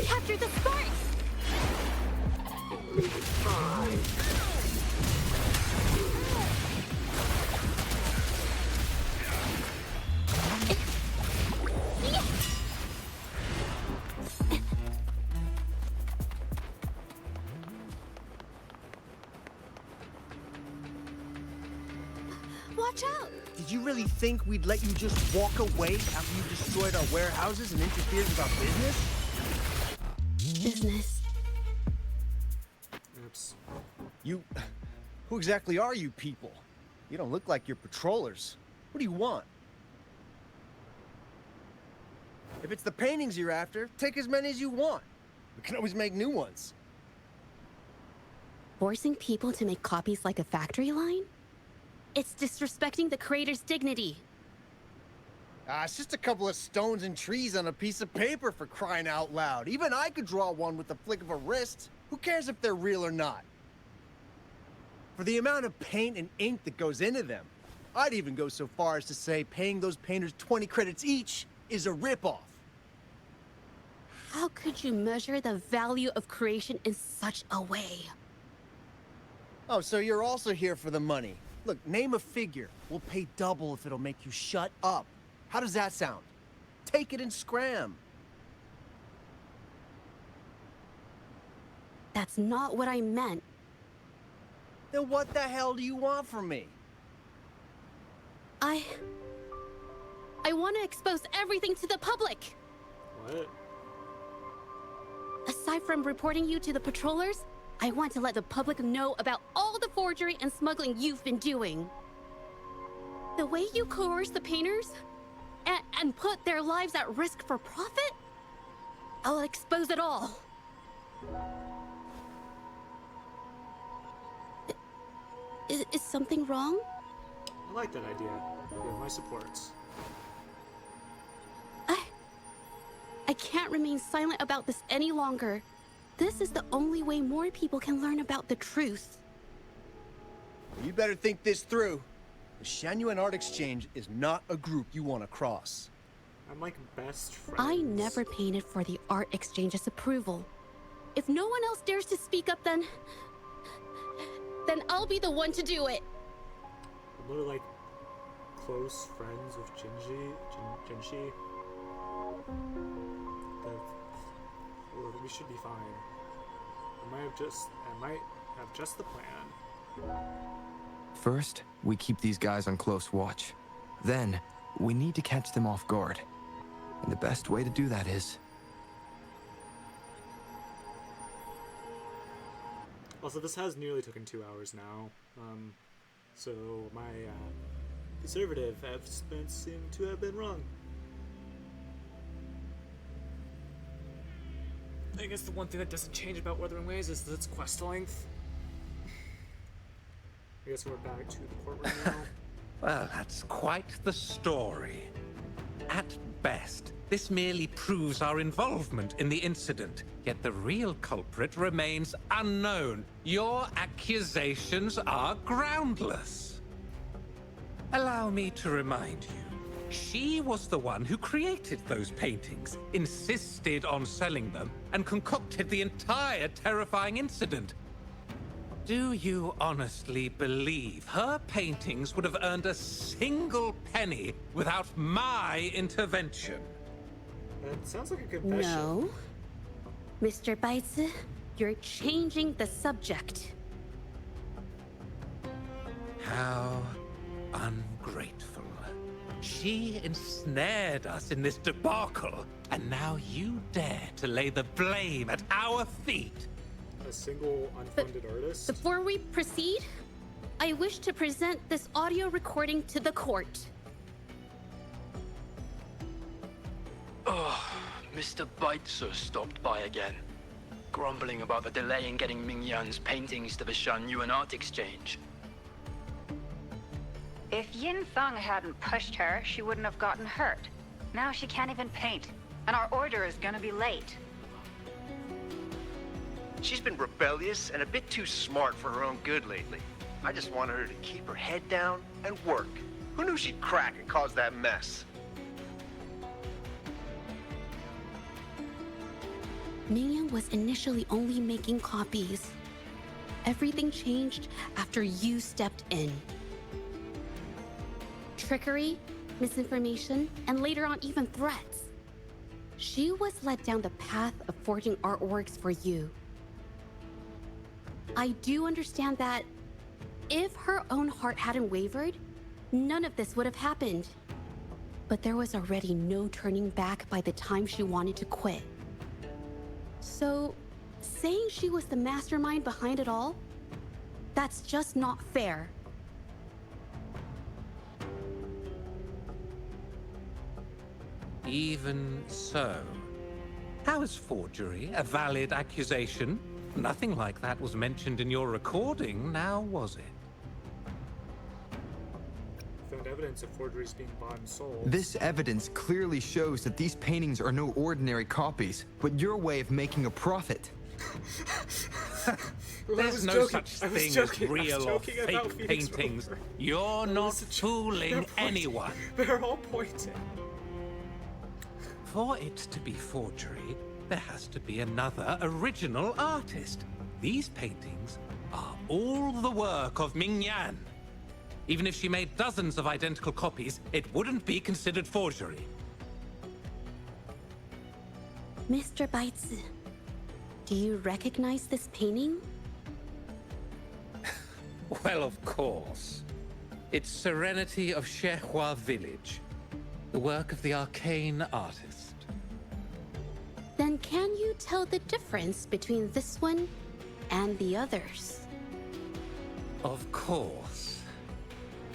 Capture the sparks! Watch out! Did you really think we'd let you just walk away after you destroyed our warehouses and interfered with our business? Business. Oops. Who exactly are you people? You don't look like you're patrollers. What do you want? If it's the paintings you're after, take as many as you want. We can always make new ones. Forcing people to make copies like a factory line? It's disrespecting the creator's dignity. It's just a couple of stones and trees on a piece of paper, for crying out loud. Even I could draw one with the flick of a wrist. Who cares if they're real or not? For the amount of paint and ink that goes into them, I'd even go so far as to say paying those painters 20 credits each is a ripoff. How could you measure the value of creation in such a way? Oh, so you're also here for the money. Look, name a figure. We'll pay double if it'll make you shut up. How does that sound? Take it and scram. That's not what I meant. Then what the hell do you want from me? I want to expose everything to the public. What? Aside from reporting you to the patrollers, I want to let the public know about all the forgery and smuggling you've been doing. The way you coerce the painters and put their lives at risk for profit? I'll expose it all. Is something wrong? I like that idea. You have my supports. I can't remain silent about this any longer. This is the only way more people can learn about the truth. You better think this through. The Shanyuan Art Exchange is not a group you want to cross. I'm like best friends. I never painted for the Art Exchange's approval. If no one else dares to speak up, then I'll be the one to do it. I'm literally like close friends with Jinshi. We should be fine. I might have just the plan. First, we keep these guys on close watch. Then, we need to catch them off guard. And the best way to do that is... Also, this has nearly taken 2 hours now. So my conservative estimates seem to have been wrong. I guess the one thing that doesn't change about Wuthering Ways is its quest length. I guess we're back to the courtroom now. Well, that's quite the story. At best, this merely proves our involvement in the incident. Yet the real culprit remains unknown. Your accusations are groundless. Allow me to remind you. She was the one who created those paintings, insisted on selling them, and concocted the entire terrifying incident. Do you honestly believe her paintings would have earned a single penny without my intervention? That sounds like a confession. No. Mr. Baitz, you're changing the subject. How ungrateful. She ensnared us in this debacle, and now you dare to lay the blame at our feet. A single unfunded artist? Before we proceed, I wish to present this audio recording to the court. Oh, Mr. Baitzer stopped by again, grumbling about the delay in getting Ming Yan's paintings to the Shanyuan Art Exchange. If Yin Feng hadn't pushed her, she wouldn't have gotten hurt. Now she can't even paint, and our order is gonna be late. She's been rebellious and a bit too smart for her own good lately. I just want her to keep her head down and work. Who knew she'd crack and cause that mess? Mingyan was initially only making copies. Everything changed after you stepped in. Trickery, misinformation, and later on even threats. She was led down the path of forging artworks for you. I do understand that if her own heart hadn't wavered, none of this would have happened. But there was already no turning back by the time she wanted to quit. So, saying she was the mastermind behind it all, that's just not fair. Even so, how is forgery a valid accusation? Nothing like that was mentioned in your recording, now was it? Found evidence of forgeries being bought and sold. This evidence clearly shows that these paintings are no ordinary copies, but your way of making a profit. There's no such thing as real or fake paintings. You're not fooling anyone. They're all pointing. For it to be forgery, there has to be another original artist. These paintings are all the work of Ming Yan. Even if she made dozens of identical copies, it wouldn't be considered forgery. Mr. Baitz, do you recognize this painting? Well, of course. It's Serenity of Shehua Village, the work of the arcane artist. Then can you tell the difference between this one and the others? Of course.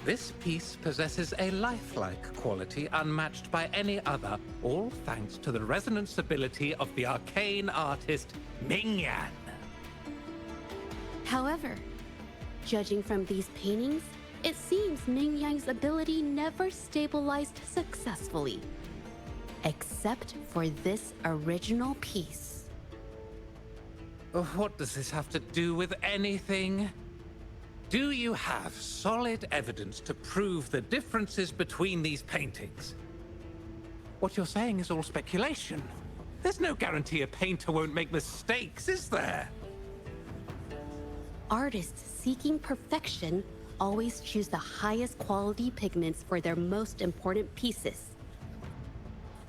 This piece possesses a lifelike quality unmatched by any other, all thanks to the resonance ability of the arcane artist Ming Yan. However, judging from these paintings, it seems Ming Yang's ability never stabilized successfully. Except for this original piece. What does this have to do with anything? Do you have solid evidence to prove the differences between these paintings? What you're saying is all speculation. There's no guarantee a painter won't make mistakes, is there? Artists seeking perfection always choose the highest quality pigments for their most important pieces.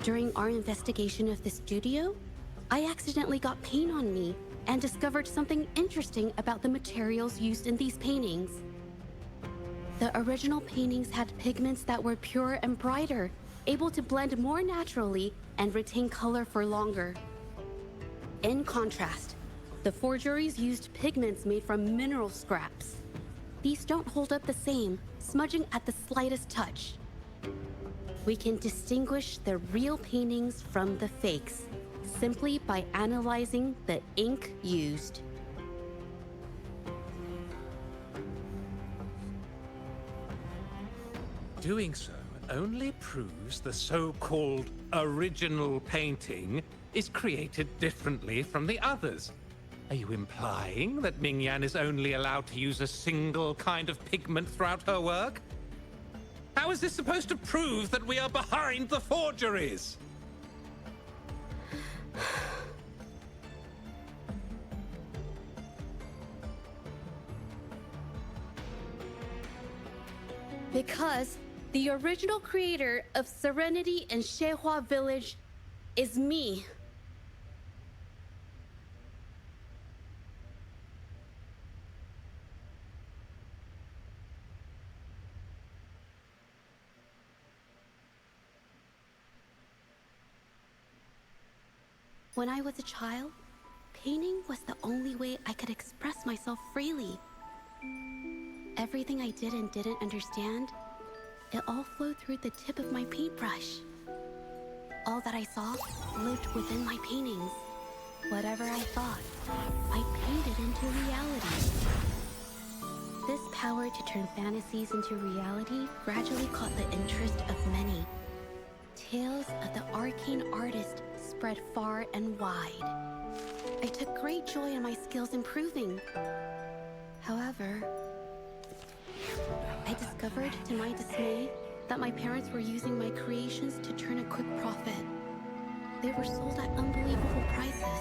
During our investigation of the studio, I accidentally got paint on me and discovered something interesting about the materials used in these paintings. The original paintings had pigments that were purer and brighter, able to blend more naturally and retain color for longer. In contrast, the forgeries used pigments made from mineral scraps. These don't hold up the same, smudging at the slightest touch. We can distinguish the real paintings from the fakes simply by analyzing the ink used. Doing so only proves the so-called original painting is created differently from the others. Are you implying that Mingyan is only allowed to use a single kind of pigment throughout her work? How is this supposed to prove that we are behind the forgeries? Because the original creator of Serenity and Shehua Village is me. When I was a child, painting was the only way I could express myself freely. Everything I did and didn't understand, it all flowed through the tip of my paintbrush. All that I saw lived within my paintings. Whatever I thought, I painted into reality. This power to turn fantasies into reality gradually caught the interest of many. Tales of the arcane artist spread far and wide. I took great joy in my skills improving. However, I discovered, to my dismay, that my parents were using my creations to turn a quick profit. They were sold at unbelievable prices.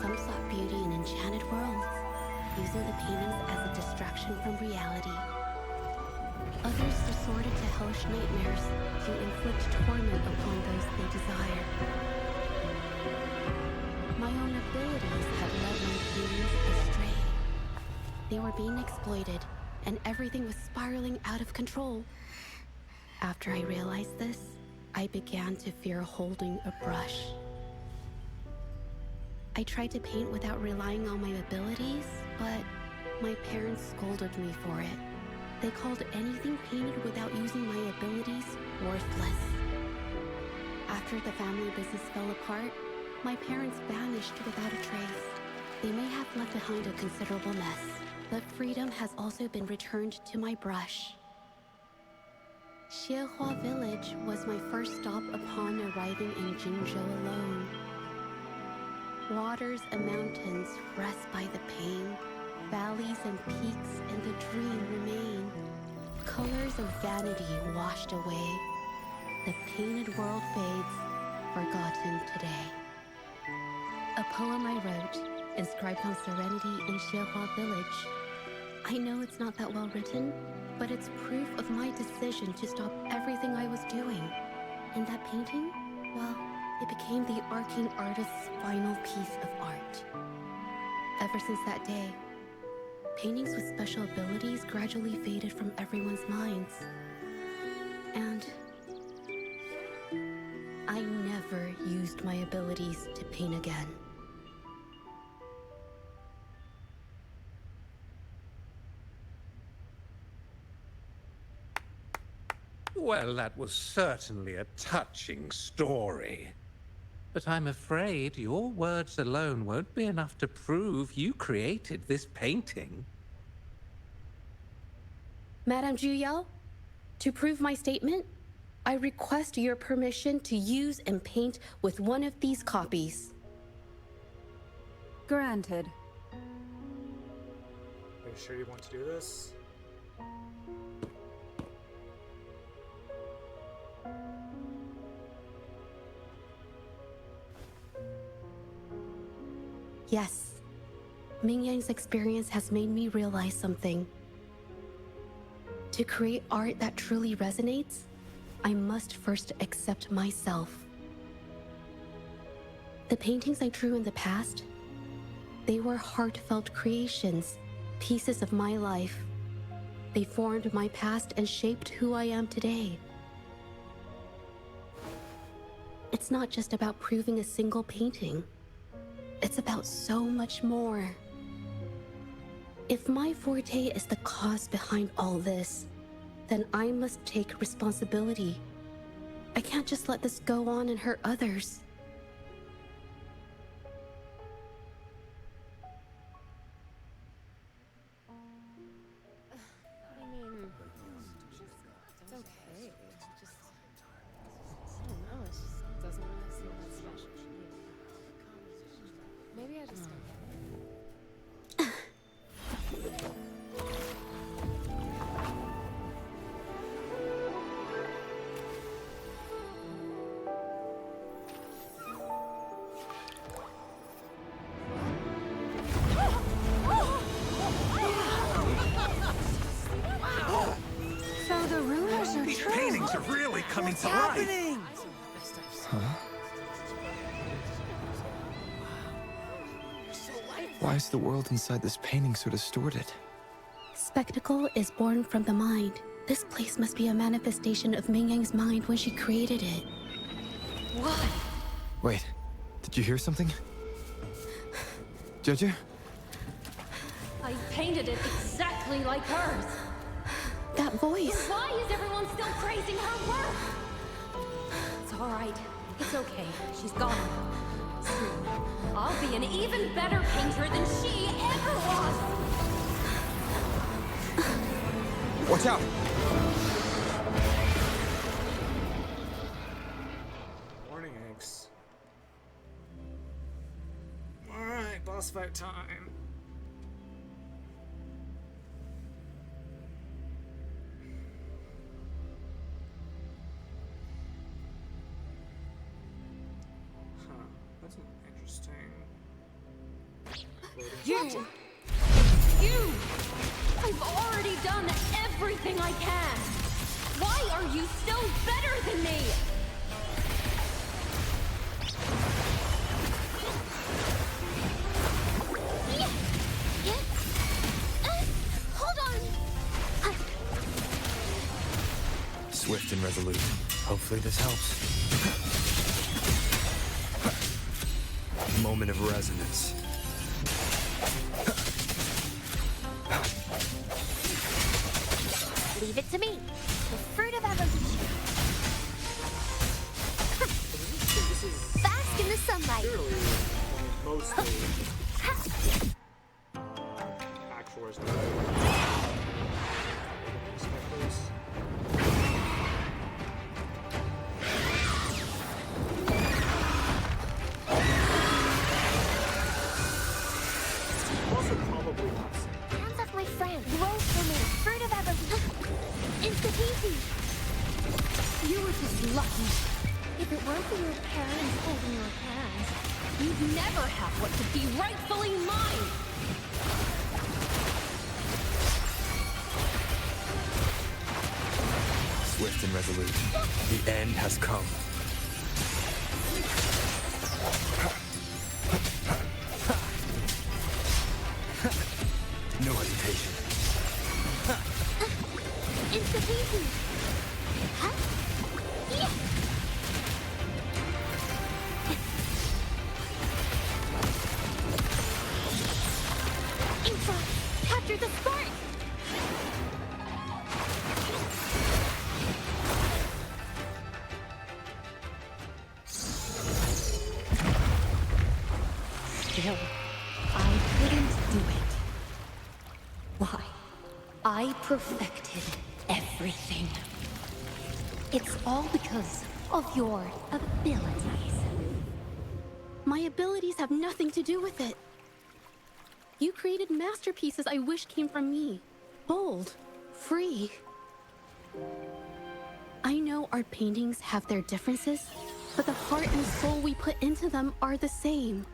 Some sought beauty in enchanted worlds, using the paintings as a distraction from reality. Others resorted to hellish nightmares to inflict torment upon those they desired. My own abilities had led my paintings astray. They were being exploited, and everything was spiraling out of control. After I realized this, I began to fear holding a brush. I tried to paint without relying on my abilities, but my parents scolded me for it. They called anything painted without using my abilities worthless. After the family business fell apart, my parents vanished without a trace. They may have left behind a considerable mess, but freedom has also been returned to my brush. Xiehua Village was my first stop upon arriving in Jingzhou alone. Waters and mountains rest by the pain. Valleys and peaks in the dream remain. Colors of vanity washed away. The painted world fades, forgotten today. A poem I wrote, inscribed on Serenity in Xiehua Village. I know it's not that well written, but it's proof of my decision to stop everything I was doing. And that painting, well, it became the arcane artist's final piece of art. Ever since that day, paintings with special abilities gradually faded from everyone's minds. And I never used my abilities to paint again. Well, that was certainly a touching story. But I'm afraid your words alone won't be enough to prove you created this painting. Madame Juyao, to prove my statement, I request your permission to use and paint with one of these copies. Granted. Are you sure you want to do this? Yes. Mingyang's experience has made me realize something. To create art that truly resonates, I must first accept myself. The paintings I drew in the past, they were heartfelt creations, pieces of my life. They formed my past and shaped who I am today. It's not just about proving a single painting. It's about so much more. If my forte is the cause behind all this, then I must take responsibility. I can't just let this go on and hurt others. It's okay. things are really coming to life. Why is the world inside this painting so distorted? Spectacle is born from the mind. This place must be a manifestation of Ming Yang's mind when she created it. What? Wait, did you hear something? Judge? I painted it exactly like hers. That voice. So why is everyone still praising her work? It's all right. It's okay. She's gone. Soon, I'll be an even better painter than she ever was. Watch out! Warning eggs. Alright, boss fight time. That's interesting. You! I've already done everything I can! Why are you still better than me? Hold on! Swift and resolute. Hopefully this helps. Moment of resonance. Leave it to me. The fruit of evolution. Bask in the sunlight. Clearly, mostly actual also probably not safe. Hands off my friend. Growth for me. Fruit of evolution. Insta-peasy. You were just lucky. If it weren't for your parents holding your hand, you'd never have what could be rightfully mine! Swift and resolute. The end has come. No hesitation. Insta-peasy. Huh? Yeah. Infra, capture the spark. Still, I couldn't do it. Why? I perfected everything. It's all because of your abilities. My abilities have nothing to do with it. You created masterpieces I wish came from me. Bold, free. I know our paintings have their differences, but the heart and soul we put into them are the same.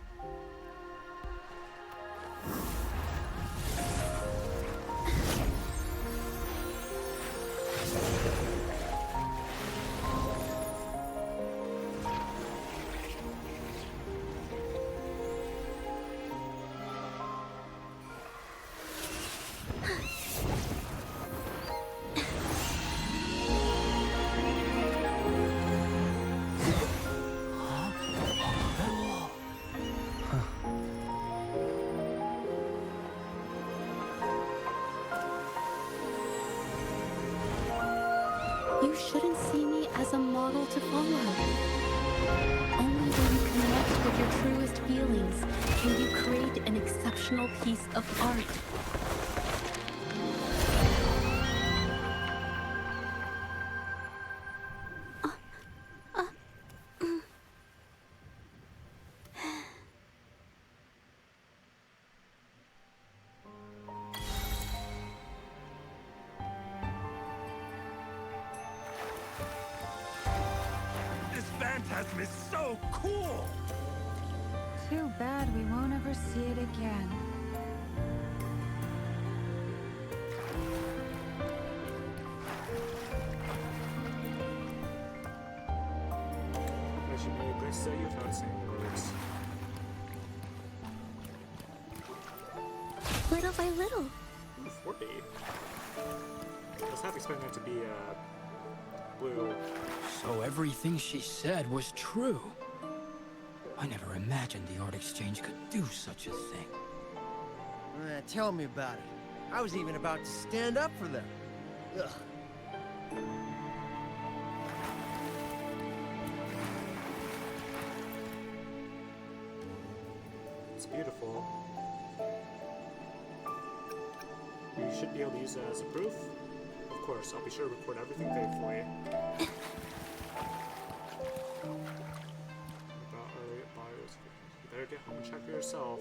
You shouldn't see me as a model to follow. Only when you connect with your truest feelings can you create an exceptional piece of art. This phantasm is so cool! Too bad we won't ever see it again. I say without saying words? Little by little. Ooh, 40. I was half expecting it to be blue. So everything she said was true. I never imagined the Art Exchange could do such a thing. Tell me about it. I was even about to stand up for them. Ugh. It's beautiful. You should be able to use it as a proof. Of course, I'll be sure to record everything faithfully. About early bios. You better get home and check for yourself.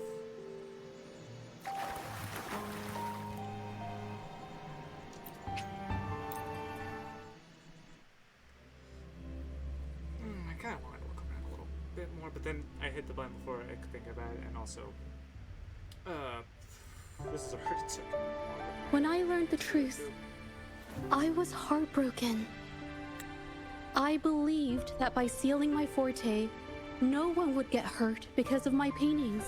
I kind of wanted to look around a little bit more, but then I hit the button before I could think about it, and also, this is a hard tick. When I learned the truth, I was heartbroken. I believed that by sealing my forte, no one would get hurt because of my paintings.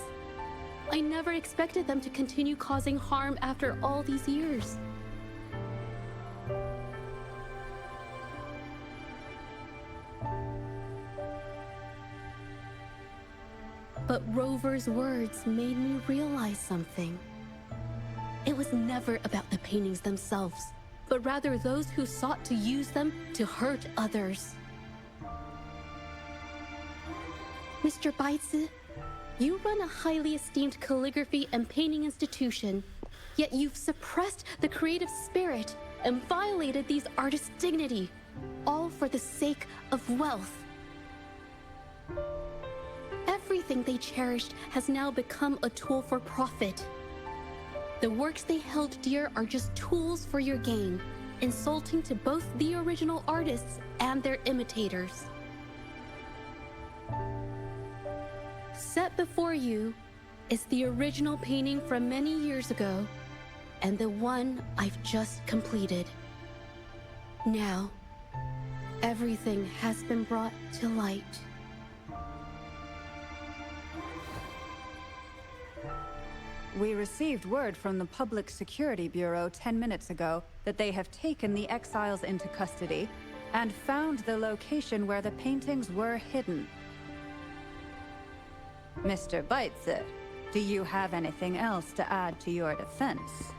I never expected them to continue causing harm after all these years. But Rover's words made me realize something. It was never about the paintings themselves, but rather those who sought to use them to hurt others. Mr. Baitsu, you run a highly esteemed calligraphy and painting institution, yet you've suppressed the creative spirit and violated these artists' dignity, all for the sake of wealth. Everything they cherished has now become a tool for profit. The works they held dear are just tools for your gain, insulting to both the original artists and their imitators. Set before you is the original painting from many years ago, and the one I've just completed. Now, everything has been brought to light. We received word from the Public Security Bureau 10 minutes ago that they have taken the exiles into custody and found the location where the paintings were hidden. Mr. Baitsu, do you have anything else to add to your defense?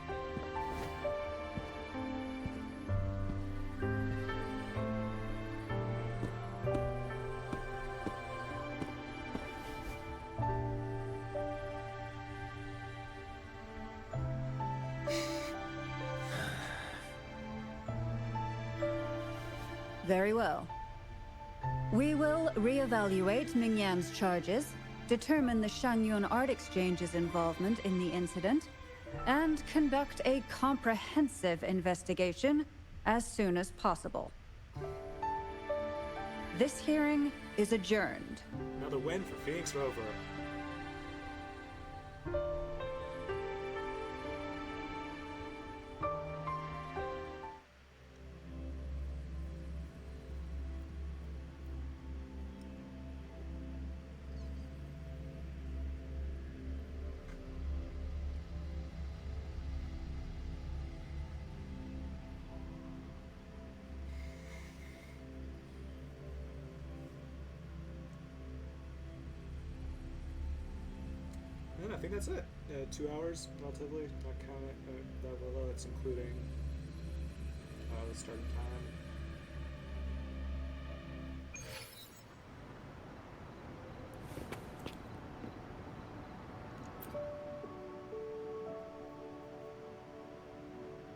Very well. We will reevaluate Mingyan's charges, determine the Shanyun Art Exchange's involvement in the incident, and conduct a comprehensive investigation as soon as possible. This hearing is adjourned. Another win for Phoenix Rover. And I think that's it. 2 hours, relatively. Not counting that's including the starting time.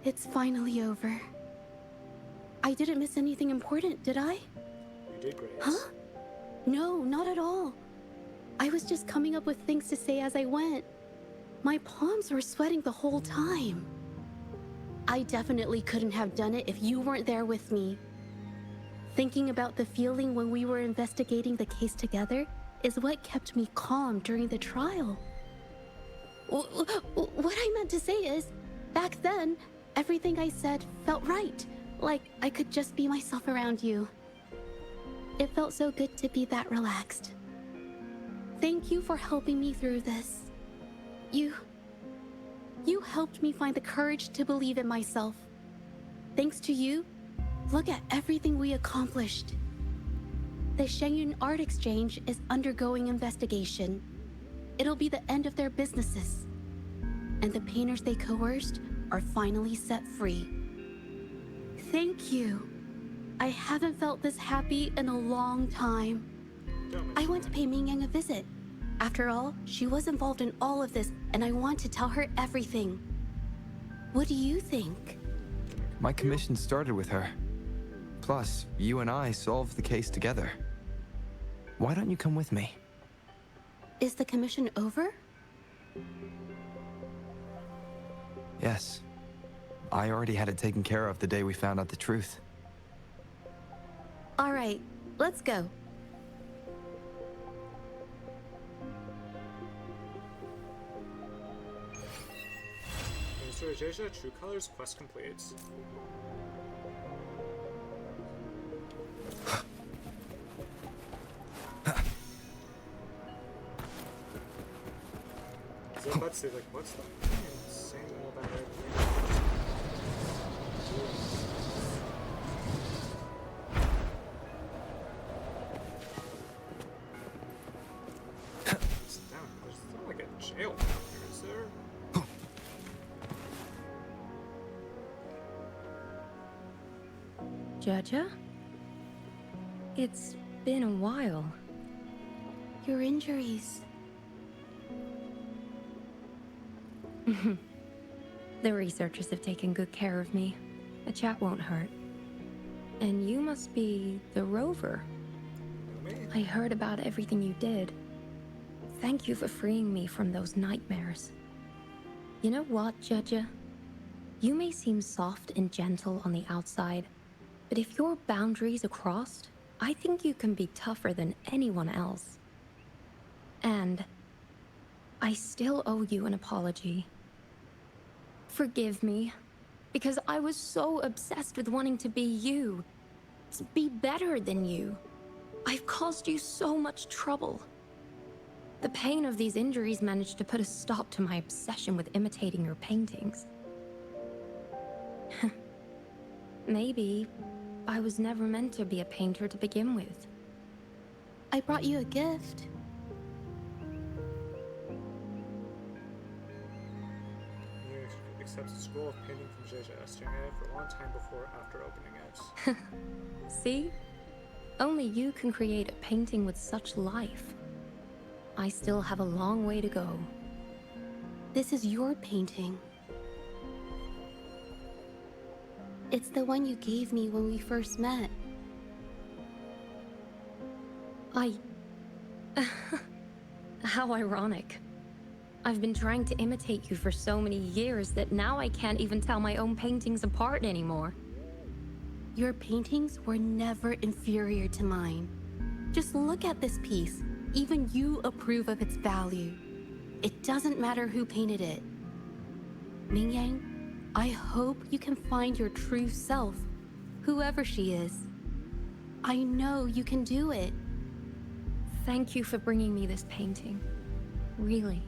It's finally over. I didn't miss anything important, did I? You did, Grace. Huh? No, not at all. I was just coming up with things to say as I went. My palms were sweating the whole time. I definitely couldn't have done it if you weren't there with me. Thinking about the feeling when we were investigating the case together is what kept me calm during the trial. What I meant to say is, back then, everything I said felt right. Like I could just be myself around you. It felt so good to be that relaxed. Thank you for helping me through this. You helped me find the courage to believe in myself. Thanks to you, look at everything we accomplished. The Shenyun Art Exchange is undergoing investigation. It'll be the end of their businesses. And the painters they coerced are finally set free. Thank you. I haven't felt this happy in a long time. I want to pay Mingyang a visit. After all, she was involved in all of this, and I want to tell her everything. What do you think? My commission started with her. Plus, you and I solved the case together. Why don't you come with me? Is the commission over? Yes. I already had it taken care of the day we found out the truth. All right, let's go. Mr. Jeja, True Colors, quest complete. I was about to say, like, what's the insane about everything? It's down. There's not like a jail down here, is there? Jeja? It's been a while. Your injuries. The researchers have taken good care of me. A chat won't hurt. And you must be the Rover. I heard about everything you did. Thank you for freeing me from those nightmares. You know what, Jeja? You may seem soft and gentle on the outside, but if your boundaries are crossed, I think you can be tougher than anyone else. And I still owe you an apology. Forgive me, because I was so obsessed with wanting to be you, to be better than you. I've caused you so much trouble. The pain of these injuries managed to put a stop to my obsession with imitating your paintings. Maybe I was never meant to be a painter to begin with. I brought you a gift. You accepts a scroll of painting from Jeja, staring at it for a long time before after opening it. See? Only you can create a painting with such life. I still have a long way to go. This is your painting. It's the one you gave me when we first met. How ironic. I've been trying to imitate you for so many years that now I can't even tell my own paintings apart anymore. Your paintings were never inferior to mine. Just look at this piece. Even you approve of its value. It doesn't matter who painted it. Mingyang, I hope you can find your true self, whoever she is. I know you can do it. Thank you for bringing me this painting. Really.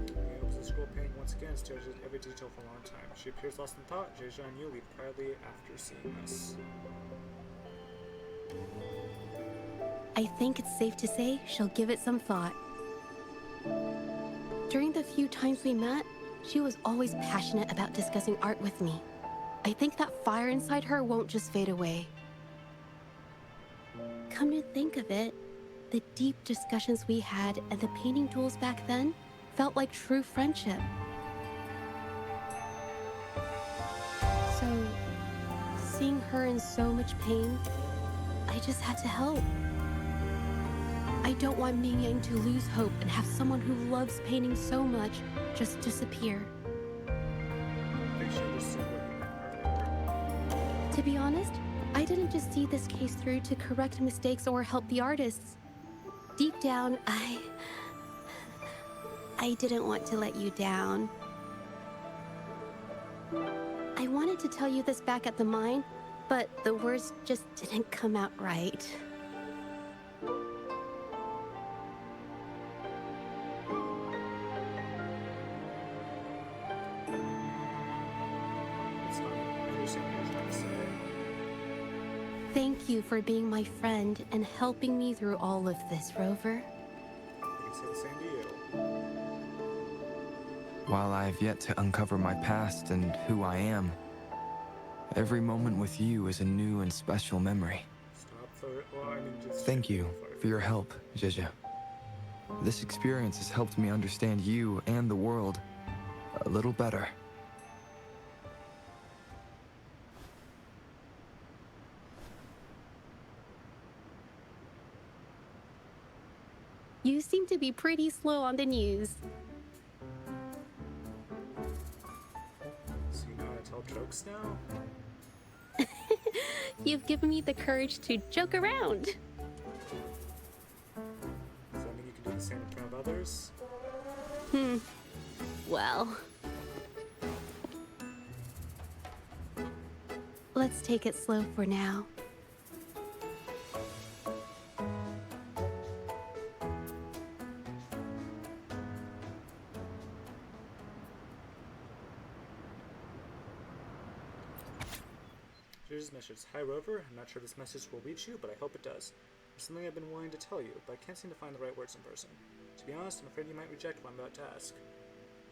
He opens the scroll painting once again, stares at every detail for a long time. She appears lost in thought. Jeja and you leave quietly after seeing this. I think it's safe to say she'll give it some thought. During the few times we met, she was always passionate about discussing art with me. I think that fire inside her won't just fade away. Come to think of it, the deep discussions we had and the painting duels back then felt like true friendship. So, seeing her in so much pain, I just had to help. I don't want Mingyang to lose hope and have someone who loves painting so much just disappear. I think she was earlier. To be honest, I didn't just see this case through to correct mistakes or help the artists. Deep down, I didn't want to let you down. I wanted to tell you this back at the mine, but the words just didn't come out right. It's fine. I understand what you're trying to say. Thank you for being my friend and helping me through all of this, Rover. I can say the same to you. While I have yet to uncover my past and who I am, every moment with you is a new and special memory. Stop for well, I mean, just Thank you for your help, Zhezhi. This experience has helped me understand you and the world a little better. You seem to be pretty slow on the news. So you know how to tell jokes now? You've given me the courage to joke around. Does that mean you can do the same in front of others? Well. Let's take it slow for now. Here's his message. Hi, Rover. I'm not sure this message will reach you, but I hope it does. There's something I've been wanting to tell you, but I can't seem to find the right words in person. To be honest, I'm afraid you might reject what I'm about to ask.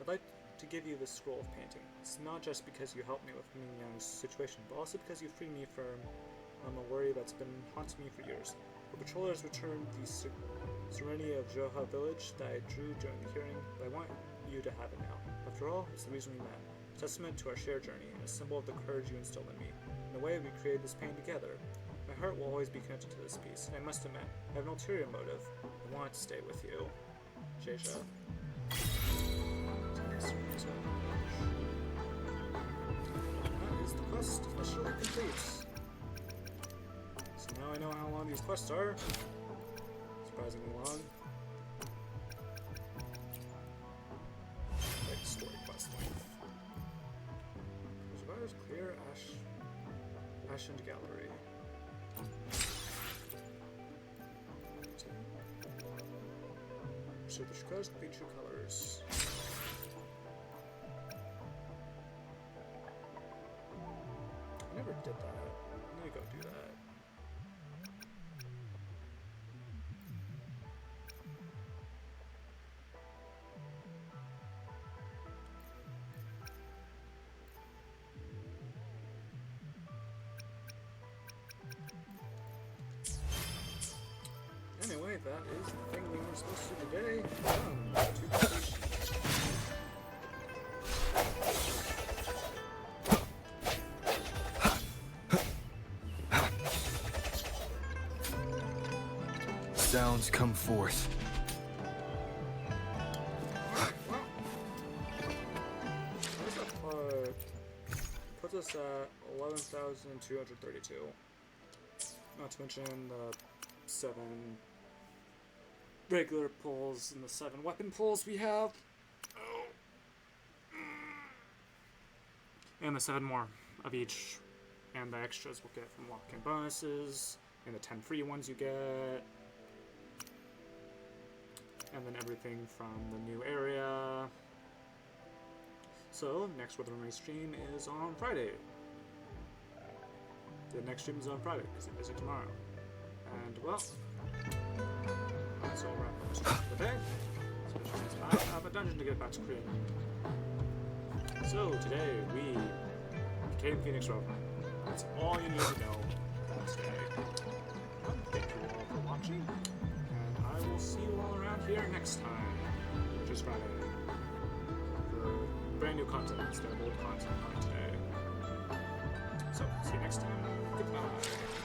I'd like to give you this scroll of painting. It's not just because you helped me with Ming Yang's situation, but also because you freed me from a worry that's been haunting me for years. The patrollers returned the serenity of Joha village that I drew during the hearing, but I want you to have it now. After all, it's the reason we met. A testament to our shared journey, and a symbol of the courage you instilled in me. In a way, we created this painting together. My heart will always be connected to this piece, and I must admit, I have an ulterior motive. I want it to stay with you. Zhezhi. That is the quest officially complete. So now I know how long these quests are. Surprisingly long. Like story quest length. Survivors clear Ashland Gallery. So the colors be true colors. I never did that. I'm gonna go do that. Anyway, that is the thing we were supposed to do today. To completion. Sounds come forth. Puts us at 11,232. Not to mention the 7 regular pulls and the 7 weapon pulls we have. Oh. And the 7 more of each. And the extras we'll get from lock-in bonuses. And the 10 free ones you get. And then everything from the new area. So, next Wuthering stream is on Friday. The next stream is on Friday, because I'm busy tomorrow. And, well, that's all wrap up for the day. So, which means I have a dungeon to get back to creating. So, today we became Phoenix Rover. That's all you need to know today. Thank you all for watching, and I will see you all around here next time, which is Friday, for brand new content instead of old content on today. So, see you next time. Goodbye.